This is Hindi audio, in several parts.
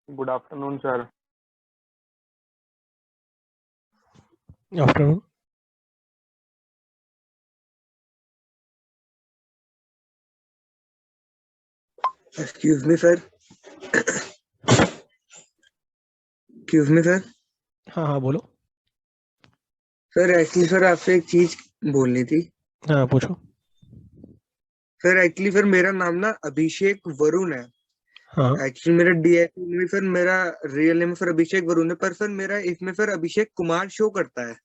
Good afternoon sir. Afternoon. Excuse me sir. Excuse me sir. हाँ बोलो। सर एक्चुअली सर आपसे एक चीज बोलनी थी। हाँ पूछो। सर एक्चुअली सर मेरा नाम ना अभिषेक वरुण है। हाँ एक्चुअली मेरा डीएसपी में सर मेरा रियल नेम सर अभिषेक वरुण है, पर सर मेरा इसमें सर अभिषेक कुमार शो करता है।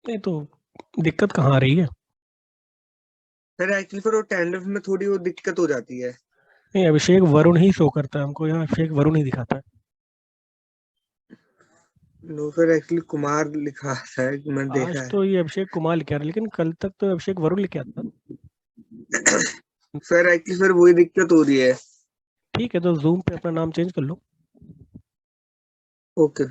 नहीं तो दिक्कत कहाँ आ रही है? सर एक्चुअली सर वो टेंडर में थोड़ी वो दिक्कत हो जाती है। नहीं, अभिषेक वरुण ही शो करता है हमको, यहाँ अभिषेक वरुण ही दिखाता है। नो सर एक्चुअली कुमार लिखा है, मैंने देखा आज है। तो ये अभिषेक कुमार लिखा है, लेकिन कल तक तो अभिषेक वरुण लिखा था। सर एक्चुअली सर वही दिक्कत हो रही है। ठीक है, तो जूम पे अपना नाम चेंज कर लो। ओके।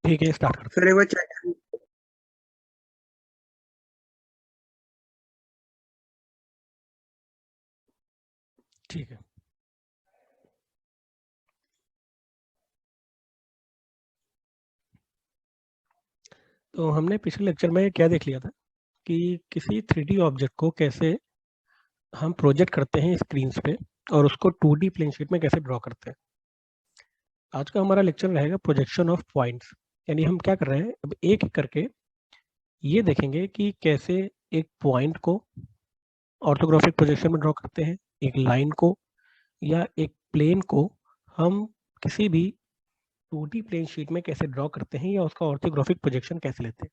ठीक है, स्टार्ट करते सर एक बार चेक। हैं। ठीक है, तो हमने पिछले लेक्चर में क्या देख लिया था कि किसी 3D ऑब्जेक्ट को कैसे हम प्रोजेक्ट करते हैं स्क्रीन पे, और उसको 2D प्लेन शीट में कैसे ड्रॉ करते हैं। आज का हमारा लेक्चर रहेगा प्रोजेक्शन ऑफ पॉइंट्स। यानी हम क्या कर रहे हैं, अब एक एक करके ये देखेंगे कि कैसे एक पॉइंट को ऑर्थोग्राफिक प्रोजेक्शन में ड्रॉ करते हैं, एक लाइन को या एक प्लेन को हम किसी भी 2D प्लेन शीट में कैसे ड्रॉ करते हैं, या उसका ऑर्थोग्राफिक प्रोजेक्शन कैसे लेते हैं।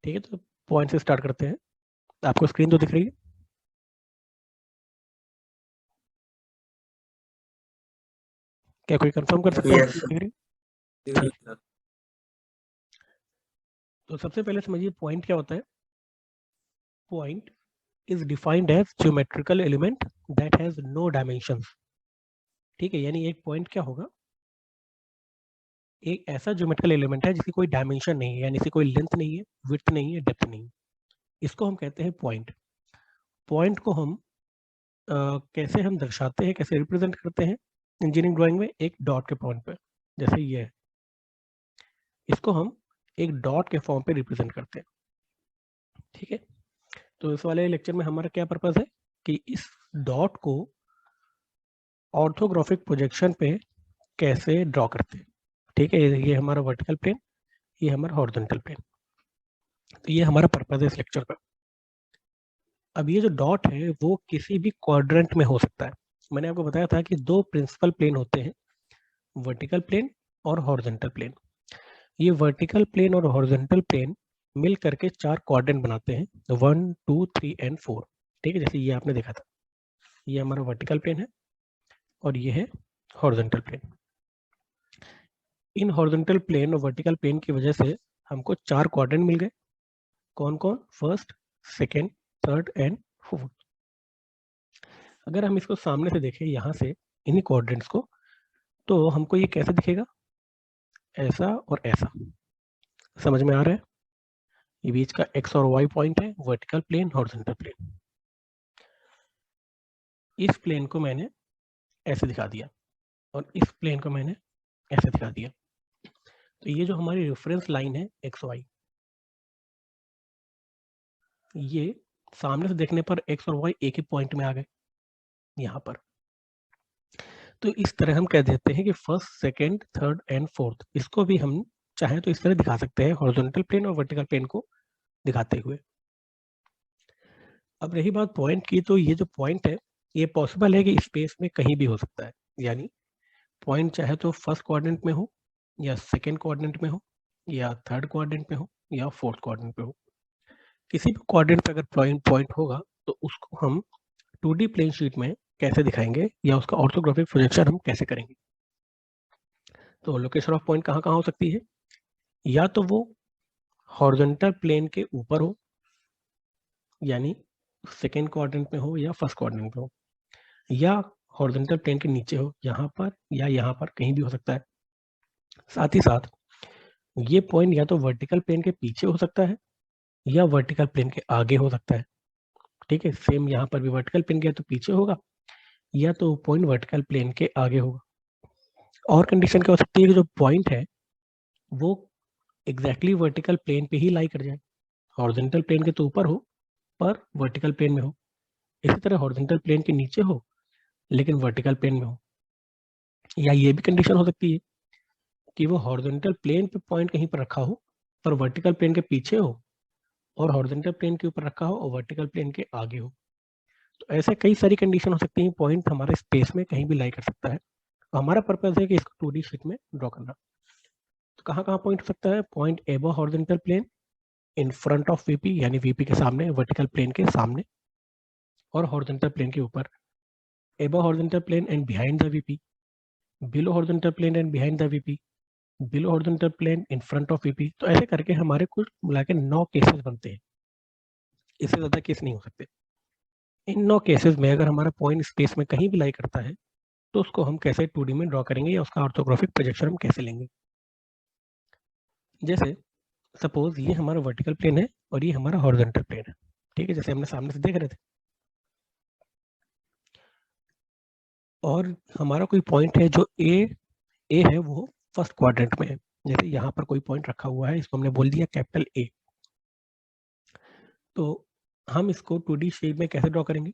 ठीक है, तो पॉइंट से स्टार्ट करते हैं। आपको स्क्रीन तो दिख रही है? क्या कोई कंफर्म कर सकता है यस दिख रही? ठीक। तो सबसे पहले समझिए पॉइंट क्या होता है। Point is defined as geometrical element that has no dimensions। ठीक है, यानी एक पॉइंट क्या होगा, एक ऐसा ज्योमेट्रिकल एलिमेंट है जिसकी कोई डायमेंशन नहीं है, यानी इसकी कोई लेंथ नहीं है, विड्थ नहीं है, डेप्थ नहीं है। इसको हम कहते हैं पॉइंट। पॉइंट को हम कैसे हम दर्शाते हैं, कैसे रिप्रेजेंट करते हैं इंजीनियरिंग ड्राइंग में, एक डॉट के पॉइंट पे, जैसे ये है। इसको हम एक डॉट के फॉर्म पे रिप्रेजेंट करते हैं। ठीक है, तो इस वाले लेक्चर में हमारा क्या पर्पस है कि इस डॉट को ऑर्थोग्राफिक प्रोजेक्शन पे कैसे ड्रॉ करते हैं। ठीक है, ये हमारा वर्टिकल प्लेन, ये हमारा हॉरिजॉन्टल प्लेन। तो ये हमारा पर्पस है इस लेक्चर का। अब ये जो डॉट है वो किसी भी क्वाड्रेंट में हो सकता है। मैंने आपको बताया था कि दो प्रिंसिपल प्लेन होते हैं, वर्टिकल प्लेन और हॉरिजॉन्टल प्लेन। ये वर्टिकल प्लेन और हॉरिजॉन्टल प्लेन मिल करके चार क्वाड्रेंट बनाते हैं, 1, 2, 3 एंड 4। ठीक है, जैसे ये आपने देखा था, ये हमारा वर्टिकल प्लेन है और ये है हॉरिजॉन्टल प्लेन। इन हॉरिजॉन्टल प्लेन और वर्टिकल प्लेन की वजह से हमको चार क्वाड्रेंट मिल गए। कौन कौन? First, second, third and fourth. अगर हम इसको सामने से देखें यहाँ से, इन्हीं क्वाड्रेंट्स को, तो हमको ये कैसे दिखेगा? ऐसा और ऐसा। समझ में आ रहा है? ये बीच का एक्स और वाई पॉइंट है, वर्टिकल प्लेन, हॉरिजॉन्टल प्लेन। इस प्लेन को मैंने ऐसे दिखा दिया और इस प्लेन को मैंने ऐसे दिखा दिया। तो ये जो हमारी रेफरेंस लाइन है एक्स वाई, ये सामने से देखने पर एक्स और वाई एक ही पॉइंट में आ गए यहाँ पर। तो इस तरह हम कह देते हैं कि first, second, third and fourth, इसको भी हम चाहें तो इस तरह दिखा सकते हैं, हॉरिजॉन्टल प्लेन और वर्टिकल प्लेन को दिखाते हुए। अब रही बात पॉइंट की, तो ये जो पॉइंट है ये पॉसिबल है कि स्पेस में कहीं भी हो सकता है। यानी पॉइंट चाहे तो फर्स्ट क्वाड्रेंट में हो, या सेकेंड क्वाड्रेंट में हो, या थर्ड क्वाड्रेंट में हो, या फोर्थ क्वाड्रेंट में हो। किसी भी क्वाड्रेंट पे अगर पॉइंट होगा तो उसको हम 2D प्लेन शीट में कैसे दिखाएंगे, या उसका ऑर्थोग्राफिक प्रोजेक्शन हम कैसे करेंगे। तो लोकेशन ऑफ पॉइंट कहाँ कहाँ हो सकती है? या तो वो हॉरिजॉन्टल प्लेन के ऊपर हो, यानी सेकेंड क्वाड्रेंट में हो या फर्स्ट क्वाड्रेंट में हो, या हॉरिजॉन्टल प्लेन के नीचे हो, यहाँ पर या यहाँ पर, कहीं भी हो सकता है। साथ ही साथ ये पॉइंट या तो वर्टिकल प्लेन के पीछे हो सकता है या वर्टिकल प्लेन के आगे हो सकता है। ठीक है, सेम यहाँ पर भी वर्टिकल प्लेन के तो पीछे होगा या तो पॉइंट वर्टिकल प्लेन के आगे होगा। और कंडीशन क्या हो सकती है कि जो पॉइंट है वो एग्जैक्टली वर्टिकल प्लेन पे ही लाई कर जाए, हॉरिजॉन्टल प्लेन के तो ऊपर हो पर वर्टिकल प्लेन में हो। इसी तरह हॉरिजॉन्टल प्लेन के नीचे हो लेकिन वर्टिकल प्लेन में हो। या ये भी कंडीशन हो सकती है कि वो हॉरिजॉन्टल प्लेन पे पॉइंट कहीं पर रखा हो पर वर्टिकल प्लेन के पीछे हो, और हॉरिजॉन्टल प्लेन के ऊपर रखा हो और वर्टिकल प्लेन के आगे हो। तो ऐसे कई सारी कंडीशन हो सकती हैं, पॉइंट हमारे स्पेस में कहीं भी लाई कर सकता है। हमारा पर्पज है कि इसको 2D शीट में ड्रॉ करना। तो कहाँ कहाँ पॉइंट हो सकता है? Point above horizontal plane, in front of VP, यानी वीपी के सामने, वर्टिकल प्लेन के सामने और हॉरिजॉन्टल प्लेन के ऊपर। Above horizontal plane and behind the VP, below horizontal plane and behind the VP, below horizontal plane in front of VP. तो ऐसे करके हमारे कुल मिला के 9 केसेस बनते हैं। इससे ज्यादा केस नहीं हो सकते। इन 9 केसेस में अगर हमारा पॉइंट स्पेस में कहीं भी लाई करता है तो उसको हम कैसे 2D में ड्रॉ करेंगे, या उसका ऑर्थोग्राफिक प्रोजेक्शन हम कैसे लेंगे। जैसे सपोज ये हमारा वर्टिकल प्लेन है और ये हमारा हॉरिजॉन्टल प्लेन है। ठीक है, जैसे हमने सामने से देख रहे थे। और हमारा कोई पॉइंट है जो ए है, वो फर्स्ट क्वाड्रेंट में है। जैसे यहाँ पर कोई पॉइंट रखा हुआ है, इसको हमने बोल दिया कैपिटल ए। तो हम इसको 2D शेप में कैसे ड्रॉ करेंगे?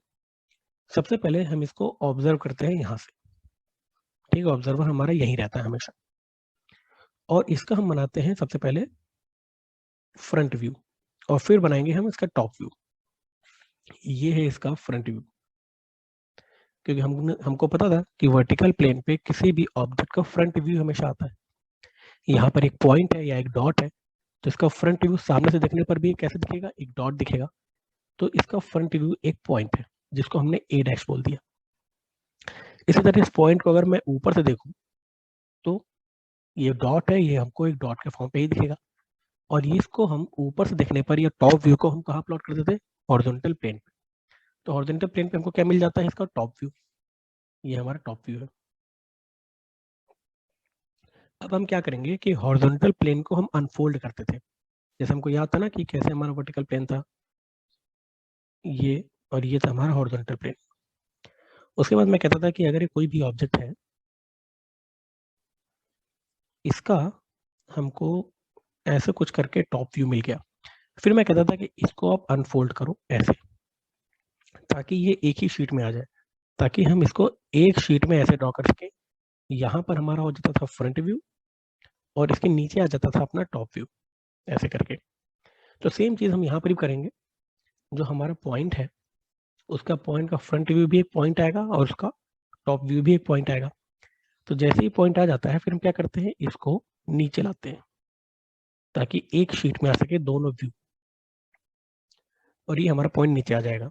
सबसे पहले हम इसको ऑब्जर्व करते हैं यहाँ से। ठीक है, ऑब्जर्वर हमारा यहीं रहता है हमेशा। और इसका हम बनाते हैं सबसे पहले फ्रंट व्यू, और फिर बनाएंगे हम इसका टॉप व्यू। ये है इसका फ्रंट व्यू। क्योंकि हमको पता था कि वर्टिकल प्लेन पे किसी भी ऑब्जेक्ट का फ्रंट व्यू हमेशा आता है। यहाँ पर एक पॉइंट है या एक डॉट है, तो इसका फ्रंट व्यू सामने से देखने पर भी कैसे दिखेगा? एक डॉट दिखेगा। तो इसका फ्रंट व्यू एक पॉइंट है जिसको हमने ए डैश बोल दिया। इसी तरह इस पॉइंट को अगर मैं ऊपर से देखूं तो ये डॉट है, ये हमको एक डॉट के फॉर्म पे ही दिखेगा। और ये इसको हम ऊपर से देखने पर, या टॉप व्यू को हम कहाँ प्लॉट कर देते हैं? हॉरिजॉन्टल प्लेन पे। तो हॉरिजॉन्टल प्लेन पे हमको क्या मिल जाता है? इसका टॉप व्यू। ये हमारा टॉप व्यू है। अब हम क्या करेंगे कि हॉरिजॉन्टल प्लेन को हम अनफोल्ड करते थे। जैसे हमको याद था ना कि कैसे हमारा वर्टिकल प्लेन था ये, और ये था हमारा हॉरिजॉन्टल प्लेन। उसके बाद मैं कहता था कि अगर ये कोई भी ऑब्जेक्ट है, इसका हमको ऐसे कुछ करके टॉप व्यू मिल गया। फिर मैं कहता था कि इसको आप अनफोल्ड करो ऐसे, ताकि ये एक ही शीट में आ जाए, ताकि हम इसको एक शीट में ऐसे ड्रॉ कर सकें। यहाँ पर हमारा हो जाता था फ्रंट व्यू और इसके नीचे आ जाता था अपना टॉप व्यू, ऐसे करके। तो सेम चीज़ हम यहाँ पर भी करेंगे। जो हमारा पॉइंट है उसका पॉइंट का फ्रंट व्यू भी एक पॉइंट आएगा और उसका टॉप व्यू भी एक पॉइंट आएगा। तो जैसे ही पॉइंट आ जाता है फिर हम क्या करते हैं, इसको नीचे लाते हैं ताकि एक शीट में आ सके दोनों व्यू, और ये हमारा पॉइंट नीचे आ जाएगा।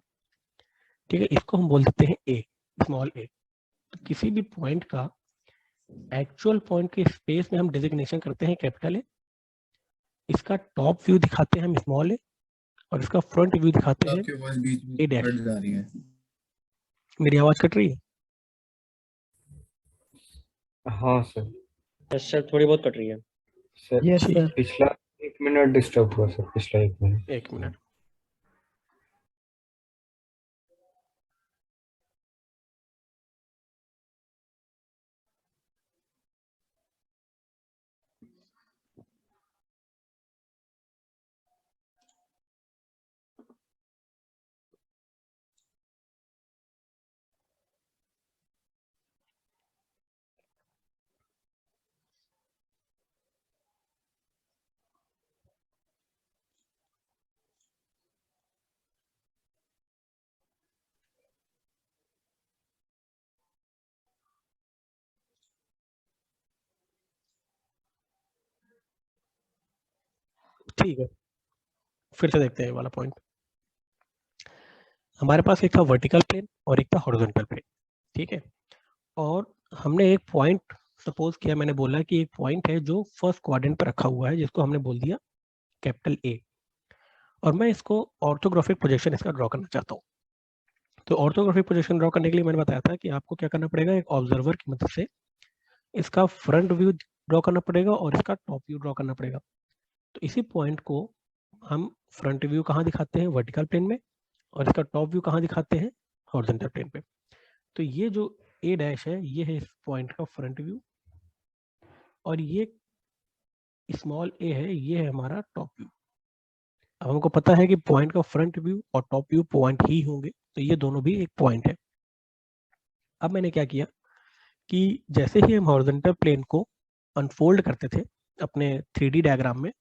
ठीक है, इसको हम बोल देते हैं ए, स्मॉल ए। तो किसी भी पॉइंट का एक्चुअल पॉइंट के स्पेस में हम डेजिग्नेशन करते हैं कैपिटल ए, इसका टॉप व्यू दिखाते हैं हम स्मॉल ए, और इसका फ्रंट व्यू दिखाते हैं आपकी आवाज बीच में ए डैश। कट जा रही है। मेरी आवाज कट रही है? हाँ सर। सर थोड़ी बहुत कट रही है सर यस सर। पिछला 1 मिनट डिस्टर्ब हुआ सर, पिछला 1 मिनट। एक मिनट। ठीक है, फिर से देखते हैं ये वाला पॉइंट। हमारे पास एक था वर्टिकल प्लेन और एक था हॉरिजॉन्टल प्लेन। ठीक है, और हमने एक पॉइंट सपोज किया, मैंने बोला कि एक पॉइंट है जो फर्स्ट क्वाड्रेंट पर रखा हुआ है, जिसको हमने बोल दिया कैपिटल ए, और मैं इसको ऑर्थोग्राफिक प्रोजेक्शन इसका ड्रॉ करना चाहता हूँ। तो ऑर्थोग्राफिक प्रोजेक्शन ड्रॉ करने के लिए मैंने बताया था कि आपको क्या करना पड़ेगा, एक ऑब्जर्वर की मदद से इसका फ्रंट व्यू ड्रॉ करना पड़ेगा और इसका टॉप व्यू ड्रॉ करना पड़ेगा। तो इसी पॉइंट को हम फ्रंट व्यू कहाँ दिखाते हैं, वर्टिकल प्लेन में, और इसका टॉप व्यू कहाँ दिखाते हैं, हॉरिजॉन्टल प्लेन पे। तो ये जो ए डैश है ये है इस पॉइंट का फ्रंट व्यू, और ये स्मॉल ए है ये है हमारा टॉप व्यू। अब हमको पता है कि पॉइंट का फ्रंट व्यू और टॉप व्यू पॉइंट ही होंगे, तो ये दोनों भी एक पॉइंट है। अब मैंने क्या किया कि जैसे ही हम हॉरिजॉन्टल प्लेन को अनफोल्ड करते थे अपने 3D डायग्राम में,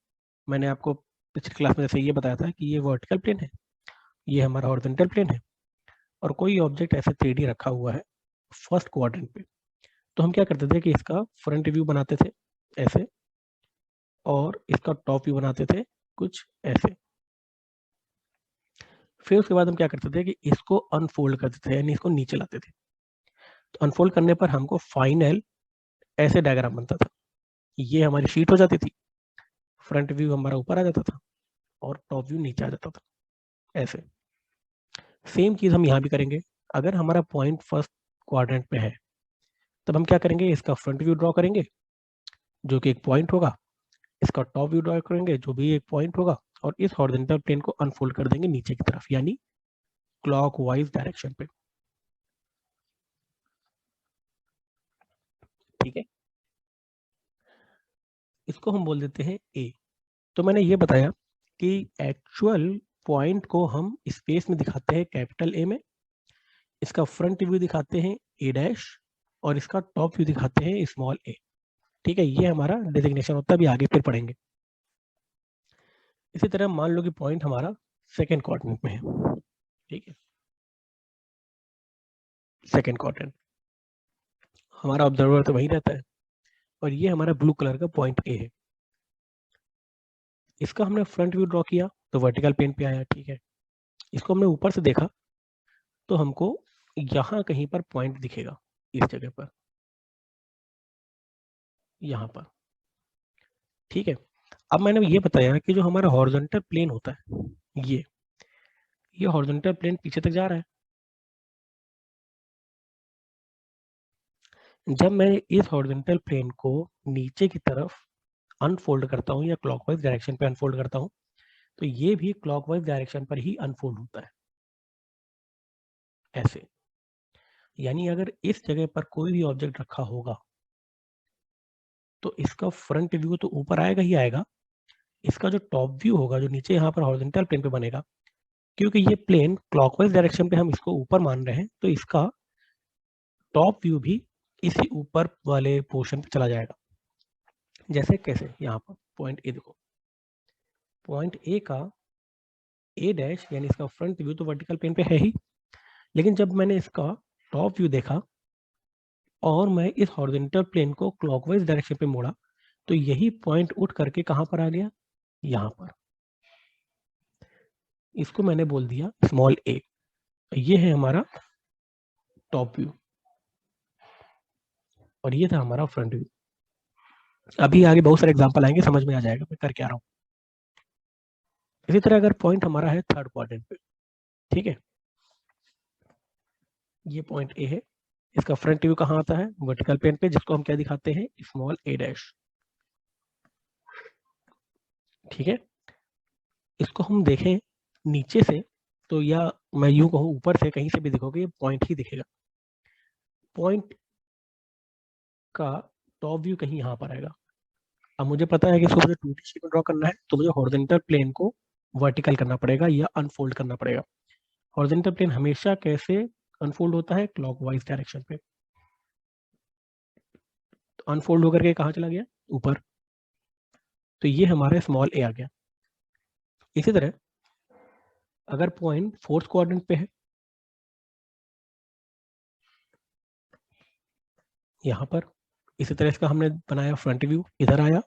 मैंने आपको पिछली क्लास में जैसे ये बताया था कि ये वर्टिकल प्लेन है, ये हमारा हॉरिजॉन्टल प्लेन है, और कोई ऑब्जेक्ट ऐसे 3D रखा हुआ है फर्स्ट क्वाड्रेंट पे, तो हम क्या करते थे कि इसका फ्रंट व्यू बनाते थे ऐसे, और इसका टॉप व्यू बनाते थे कुछ ऐसे। फिर उसके बाद हम क्या करते थे कि इसको अनफोल्ड करते थे, यानी इसको नीचे लाते थे। तो अनफोल्ड करने पर हमको फाइनल ऐसे डायग्राम बनता था। ये हमारी शीट हो जाती थी, फ्रंट व्यू हमारा ऊपर आ जाता था और टॉप व्यू नीचे आ जाता था ऐसे। सेम चीज़ हम यहाँ भी करेंगे। अगर हमारा पॉइंट फर्स्ट क्वाड्रेंट पे है तब हम क्या करेंगे, इसका फ्रंट व्यू ड्रॉ करेंगे जो कि एक पॉइंट होगा, इसका टॉप व्यू ड्रॉ करेंगे जो भी एक पॉइंट होगा, और इस हॉरिजॉन्टल प्लेन को अनफोल्ड कर देंगे नीचे की तरफ, यानी क्लॉकवाइज डायरेक्शन पे। ठीक है, इसको हम बोल देते हैं ए। तो मैंने ये बताया कि एक्चुअल पॉइंट को हम स्पेस में दिखाते हैं कैपिटल ए में, इसका फ्रंट व्यू दिखाते हैं ए डैश, और इसका टॉप व्यू दिखाते हैं स्मॉल ए। ठीक है, ये हमारा डेजिग्नेशन होता है, अभी आगे फिर पढ़ेंगे। इसी तरह मान लो कि पॉइंट हमारा सेकेंड क्वाड्रेंट में है। ठीक है, सेकेंड क्वाड्रेंट हमारा ऑब्जर्वर तो वहीं रहता है, और ये हमारा ब्लू कलर का पॉइंट ए है। इसका हमने फ्रंट व्यू ड्रॉ किया तो वर्टिकल प्लेन पे आया। ठीक है, इसको हमने ऊपर से देखा तो हमको यहाँ कहीं पर पॉइंट दिखेगा, इस जगह पर, यहाँ पर। ठीक है, अब मैंने ये बताया कि जो हमारा हॉरिजॉन्टल प्लेन होता है ये हॉरिजॉन्टल प्लेन पीछे तक जा रहा है। जब मैं इस हॉरिजॉन्टल प्लेन को नीचे की तरफ अनफोल्ड करता हूँ या क्लॉकवाइज डायरेक्शन पे अनफोल्ड करता हूँ, तो ये भी क्लॉकवाइज डायरेक्शन पर ही अनफोल्ड होता है ऐसे। यानी अगर इस जगह पर कोई भी ऑब्जेक्ट रखा होगा तो इसका फ्रंट व्यू तो ऊपर आएगा ही आएगा, इसका जो टॉप व्यू होगा, जो नीचे यहाँ पर हॉरिजॉन्टल प्लेन पे बनेगा, क्योंकि ये प्लेन क्लॉकवाइज डायरेक्शन पे हम इसको ऊपर मान रहे हैं, तो इसका टॉप व्यू भी इसी ऊपर वाले पोर्शन पे चला जाएगा। जैसे कैसे, यहाँ पर पॉइंट ए देखो, पॉइंट ए का ए डैश यानी इसका फ्रंट व्यू तो वर्टिकल प्लेन पे है ही, लेकिन जब मैंने इसका टॉप व्यू देखा और मैं इस हॉरिजॉन्टल प्लेन को क्लॉकवाइज डायरेक्शन पे मोड़ा, तो यही पॉइंट उठ करके कहाँ पर आ गया, यहाँ पर। इसको मैंने बोल दिया स्मॉल ए। ये है हमारा टॉप व्यू और ये था हमारा फ्रंट व्यू। अभी आगे बहुत सारे एग्जांपल आएंगे, समझ में आ जाएगा मैं कर क्या रहा हूँ। इसी तरह अगर पॉइंट हमारा है थर्ड क्वाड्रेंट पे, ठीक है, ये पॉइंट ए है, इसका फ्रंट व्यू कहाँ आता है, वर्टिकल प्लेन पे, जिसको हम क्या दिखाते हैं, स्मॉल ए डैश। ठीक है, इसको हम देखें नीचे से तो, या मैं यूं कहूँ ऊपर से, कहीं से भी देखोगे ये पॉइंट ही दिखेगा। पॉइंट का टॉप व्यू कहीं यहाँ पर आएगा। अब मुझे पता है कि इसको मुझे 2D शेप में ड्रॉ करना है, तो मुझे हॉरिजॉन्टल प्लेन को वर्टिकल करना पड़ेगा या अनफोल्ड करना पड़ेगा। हॉरिजॉन्टल प्लेन हमेशा कैसे अनफोल्ड होता है, क्लॉकवाइज डायरेक्शन पे। तो अनफोल्ड होकर के कहाँ चला गया, ऊपर। तो ये हमारे स्मॉल ए आ गया। इसी तरह अगर पॉइंट फोर्थ क्वाड्रेंट पे है, यहाँ पर, इसी तरह इसका हमने बनाया फ्रंट व्यू, इधर आया,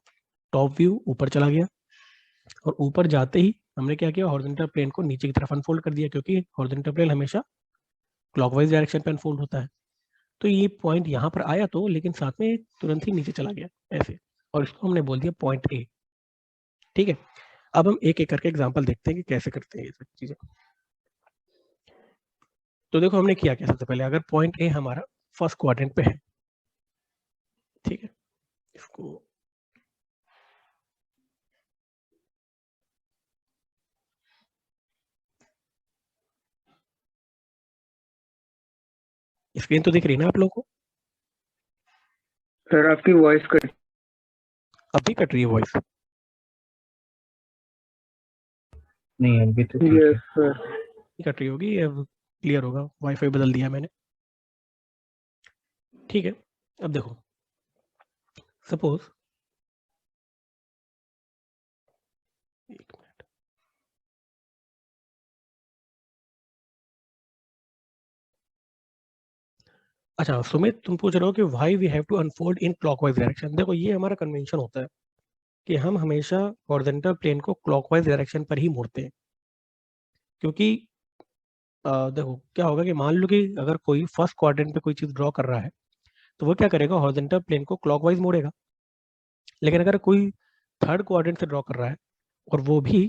टॉप व्यू ऊपर चला गया, और ऊपर जाते ही हमने क्या किया, हॉरिजॉन्टल प्लेन को नीचे की तरफ अनफोल्ड कर दिया, क्योंकि हॉरिजॉन्टल प्लेन हमेशा क्लॉकवाइज डायरेक्शन पे अनफोल्ड होता है। तो ये पॉइंट यहाँ पर आया तो, लेकिन साथ में तुरंत ही नीचे चला गया ऐसे, और इसको हमने बोल दिया पॉइंट ए। ठीक है, अब हम एक एक करके एग्जांपल देखते हैं कि कैसे करते हैं ये सब चीजें। तो देखो हमने किया क्या, सबसे पहले अगर पॉइंट ए हमारा फर्स्ट क्वाड्रेंट पे है, ठीक है, इसको स्क्रीन तो दिख रही ना आप लोगों को? सर आपकी वॉइस कट अभी कट रही है वॉइस? नहीं अभी तो ठीक है। Yes sir. कट रही होगी, अब क्लियर होगा, वाईफाई बदल दिया मैंने। ठीक है, अब देखो सपोज, एक मिनट, अच्छा सुमित तुम पूछ रहे हो कि why we have to unfold in clockwise direction. देखो ये हमारा कन्वेंशन होता है कि हम हमेशा हॉरिजॉन्टल प्लेन को क्लॉकवाइज डायरेक्शन पर ही मोड़ते हैं, क्योंकि देखो क्या होगा कि मान लो कि अगर कोई फर्स्ट क्वाड्रेंट पे कोई चीज ड्रॉ कर रहा है, तो वो क्या करेगा, हॉरिजॉन्टल प्लेन को क्लॉकवाइज मोड़ेगा। लेकिन अगर कोई थर्ड क्वाड्रेंट से ड्रॉ कर रहा है और वो भी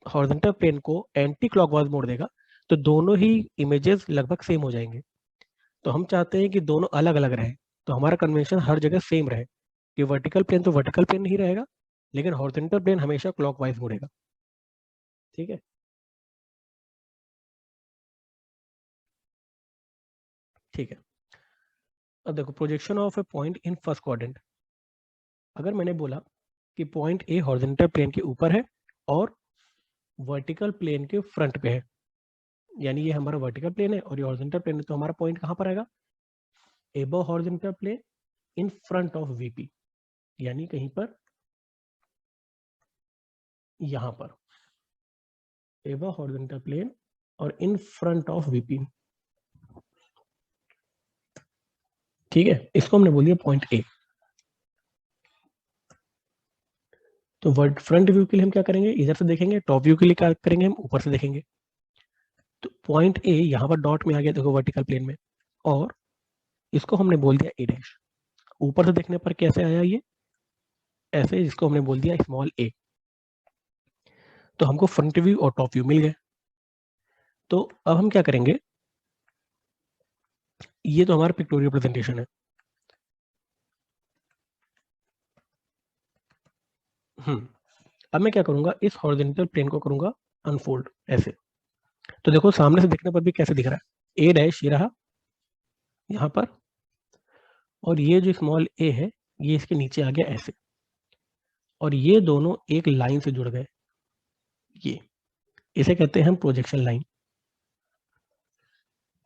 हॉरिजॉन्टल प्लेन को एंटी क्लॉकवाइज मोड़ देगा, तो दोनों ही इमेजेस लगभग सेम हो जाएंगे। तो हम चाहते हैं कि दोनों अलग अलग रहें, तो हमारा कन्वेंशन हर जगह सेम रहे कि वर्टिकल प्लेन तो वर्टिकल प्लेन नहीं रहेगा, लेकिन हॉरिजॉन्टल प्लेन हमेशा क्लॉकवाइज मुड़ेगा। ठीक है, ठीक है। अब देखो projection of A point in first quadrant. अगर मैंने बोला कि पॉइंट ए हॉरिजॉन्टल प्लेन के ऊपर है और वर्टिकल प्लेन के फ्रंट पे है, यानी ये हमारा वर्टिकल प्लेन है और ये हॉरिजॉन्टल प्लेन है, तो हमारा पॉइंट कहाँ पर आएगा, above horizontal plane in front of VP, यानी कहीं पर यहाँ पर, एबव हॉरिजॉन्टल प्लेन और इन फ्रंट ऑफ वीपी। ठीक है, इसको हमने बोल दिया पॉइंट ए। तो वर्ड फ्रंट व्यू के लिए हम क्या करेंगे, इधर से देखेंगे, टॉप व्यू के लिए क्या करेंगे, हम ऊपर से देखेंगे। तो पॉइंट ए यहाँ पर डॉट में आ गया, देखो वर्टिकल प्लेन में, और इसको हमने बोल दिया ए डैश। ऊपर से देखने पर कैसे आया ये, ऐसे, इसको हमने बोल दिया स्मॉल ए। तो हमको फ्रंट व्यू और टॉप व्यू मिल गए। तो अब हम क्या करेंगे, ये तो हमारा पिक्टोरियल प्रेजेंटेशन है। अब मैं क्या करूंगा, इस हॉरिजॉन्टल प्लेन को करूंगा अनफोल्ड ऐसे। तो देखो सामने से देखने पर भी कैसे दिख रहा है, ए डैश ये रहा यहाँ पर, और ये जो स्मॉल ए है ये इसके नीचे आ गया ऐसे। और ये दोनों एक लाइन से जुड़ गए, ये इसे कहते हैं हम प्रोजेक्शन लाइन।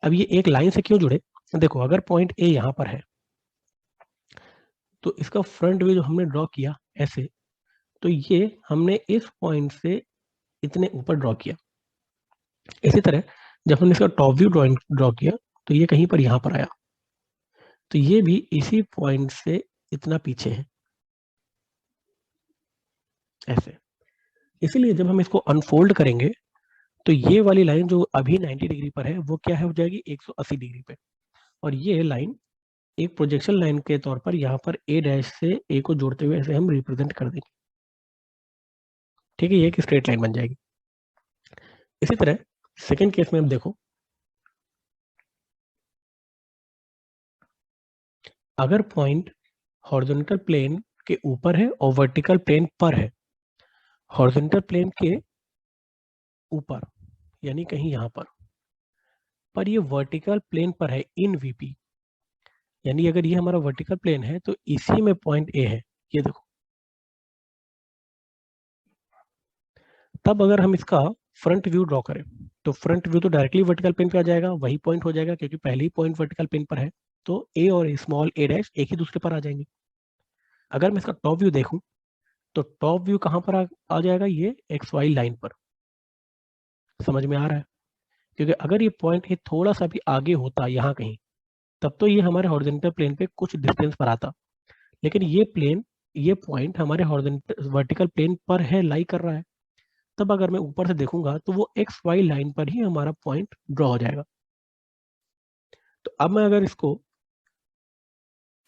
अब ये एक लाइन से क्यों जुड़े? देखो, अगर पॉइंट ए यहाँ पर है तो इसका फ्रंट व्यू जो हमने ड्रॉ किया ऐसे, तो ये हमने इस पॉइंट से इतने ऊपर ड्रॉ किया। इसी तरह जब हमने इसका टॉप व्यू ड्रॉ किया तो ये कहीं पर यहाँ पर आया, तो ये भी इसी पॉइंट से इतना पीछे है, ऐसे। इसीलिए जब हम इसको अनफोल्ड करेंगे तो ये वाली लाइन जो अभी 90 डिग्री पर है वो क्या है, हो जाएगी 180 डिग्री पे। और ये लाइन एक प्रोजेक्शन लाइन के तौर पर यहाँ पर ए डैश से ए को जोड़ते हुए ऐसे हम रिप्रेजेंट कर देंगे, ठीक है। ये एक स्ट्रेट लाइन बन जाएगी। इसी तरह सेकेंड केस में अब देखो, अगर पॉइंट हॉरिजॉन्टल प्लेन के ऊपर है और वर्टिकल प्लेन पर है, हॉरिजॉन्टल प्लेन के ऊपर यानी कहीं यहाँ पर ये वर्टिकल प्लेन पर है इन वीपी, यानी अगर ये हमारा वर्टिकल प्लेन है तो इसी में पॉइंट ए है, ये देखो। तब अगर हम इसका फ्रंट व्यू ड्रॉ करें तो फ्रंट व्यू तो डायरेक्टली वर्टिकल प्लेन पे आ जाएगा, वही पॉइंट हो जाएगा क्योंकि पहले ही पॉइंट वर्टिकल प्लेन पर है, तो ए और स्मॉल ए डैश एक ही दूसरे पर आ जाएंगे। अगर मैं इसका टॉप व्यू देखूं तो टॉप व्यू कहां पर आ जाएगा, ये एक्स वाई लाइन पर। समझ में आ रहा है? क्योंकि अगर ये पॉइंट ये थोड़ा सा भी आगे होता यहाँ कहीं, तब तो ये हमारे हॉरिजॉन्टल प्लेन पे कुछ डिस्टेंस पर आता, लेकिन ये पॉइंट हमारे हॉरिजॉन्टल वर्टिकल प्लेन पर है, लाई कर रहा है। तब अगर मैं ऊपर से देखूंगा तो वो एक्स वाई लाइन पर ही हमारा पॉइंट ड्रॉ हो जाएगा। तो अब मैं अगर इसको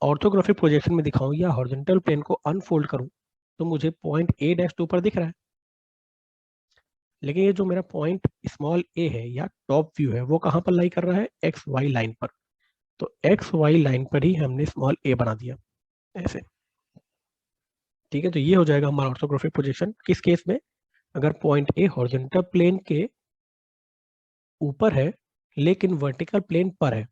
ऑर्थोग्राफिक प्रोजेक्शन में दिखाऊं या हॉरिजॉन्टल प्लेन को अनफोल्ड करूं तो मुझे पॉइंट ए डैश ऊपर दिख रहा है, लेकिन ये जो मेरा पॉइंट स्मॉल ए है या टॉप व्यू है वो कहां पर लाई कर रहा है, एक्स वाई लाइन पर। तो एक्स वाई लाइन पर ही हमने स्मॉल ए बना दिया ऐसे, ठीक है। तो ये हो जाएगा हमारा ऑर्थोग्राफिक प्रोजेक्शन। किस केस में? अगर पॉइंट ए हॉरिजॉन्टल प्लेन के ऊपर है लेकिन वर्टिकल प्लेन पर है,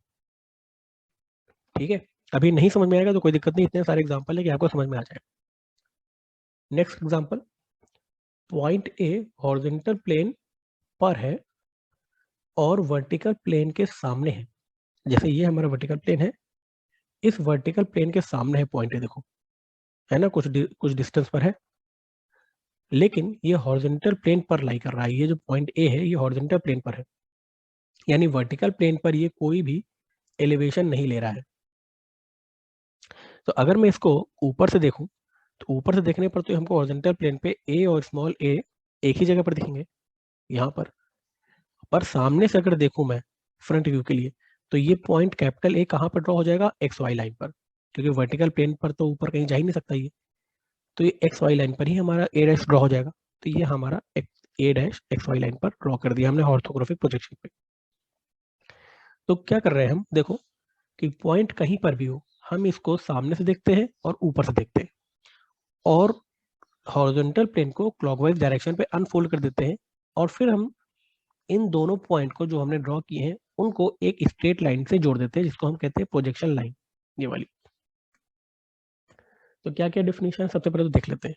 ठीक है। अभी नहीं समझ में आएगा तो कोई दिक्कत नहीं, इतने सारे एग्जांपल है कि आपको समझ में आ जाएगा। Next example, point a horizontal plane पर है और वर्टिकल प्लेन के सामने है। जैसे ये हमारा वर्टिकल प्लेन है, इस वर्टिकल प्लेन के सामने है पॉइंट ए, देखो है ना, कुछ डिस्टेंस पर है, लेकिन ये हॉरिजॉन्टल प्लेन पर लाई कर रहा है। ये जो पॉइंट ए है ये हॉरिजॉन्टल प्लेन पर है, यानी वर्टिकल प्लेन पर ये कोई भी एलिवेशन नहीं ले रहा है। तो अगर मैं इसको ऊपर से देखूं तो ऊपर से देखने पर तो हमको हॉरिजॉन्टल प्लेन पे ए और स्मॉल ए एक ही जगह पर दिखेंगे यहाँ पर सामने से अगर देखूं मैं फ्रंट व्यू के लिए तो ये पॉइंट कैपिटल ए कहाँ पर ड्रॉ हो जाएगा, एक्स वाई लाइन पर, क्योंकि वर्टिकल प्लेन पर तो ऊपर कहीं जा ही नहीं सकता ये, तो ये एक्स वाई लाइन पर ही हमारा ए डैश ड्रॉ हो जाएगा। तो ये हमारा ए डैश एक्स वाई लाइन पर ड्रॉ कर दिया हमने ऑर्थोग्राफिक प्रोजेक्शन पे। तो क्या कर रहे हैं हम, देखो कि पॉइंट कहीं पर भी हो हम इसको सामने से देखते हैं और ऊपर से देखते हैं, और हॉरिजॉन्टल प्लेन को क्लॉकवाइज डायरेक्शन पे अनफोल्ड कर देते हैं, और फिर हम इन दोनों पॉइंट को जो हमने ड्रॉ किए हैं उनको एक स्ट्रेट लाइन से जोड़ देते हैं, जिसको हम कहते हैं प्रोजेक्शन लाइन, ये वाली। तो क्या क्या डेफिनेशन है, सबसे पहले तो देख लेते हैं।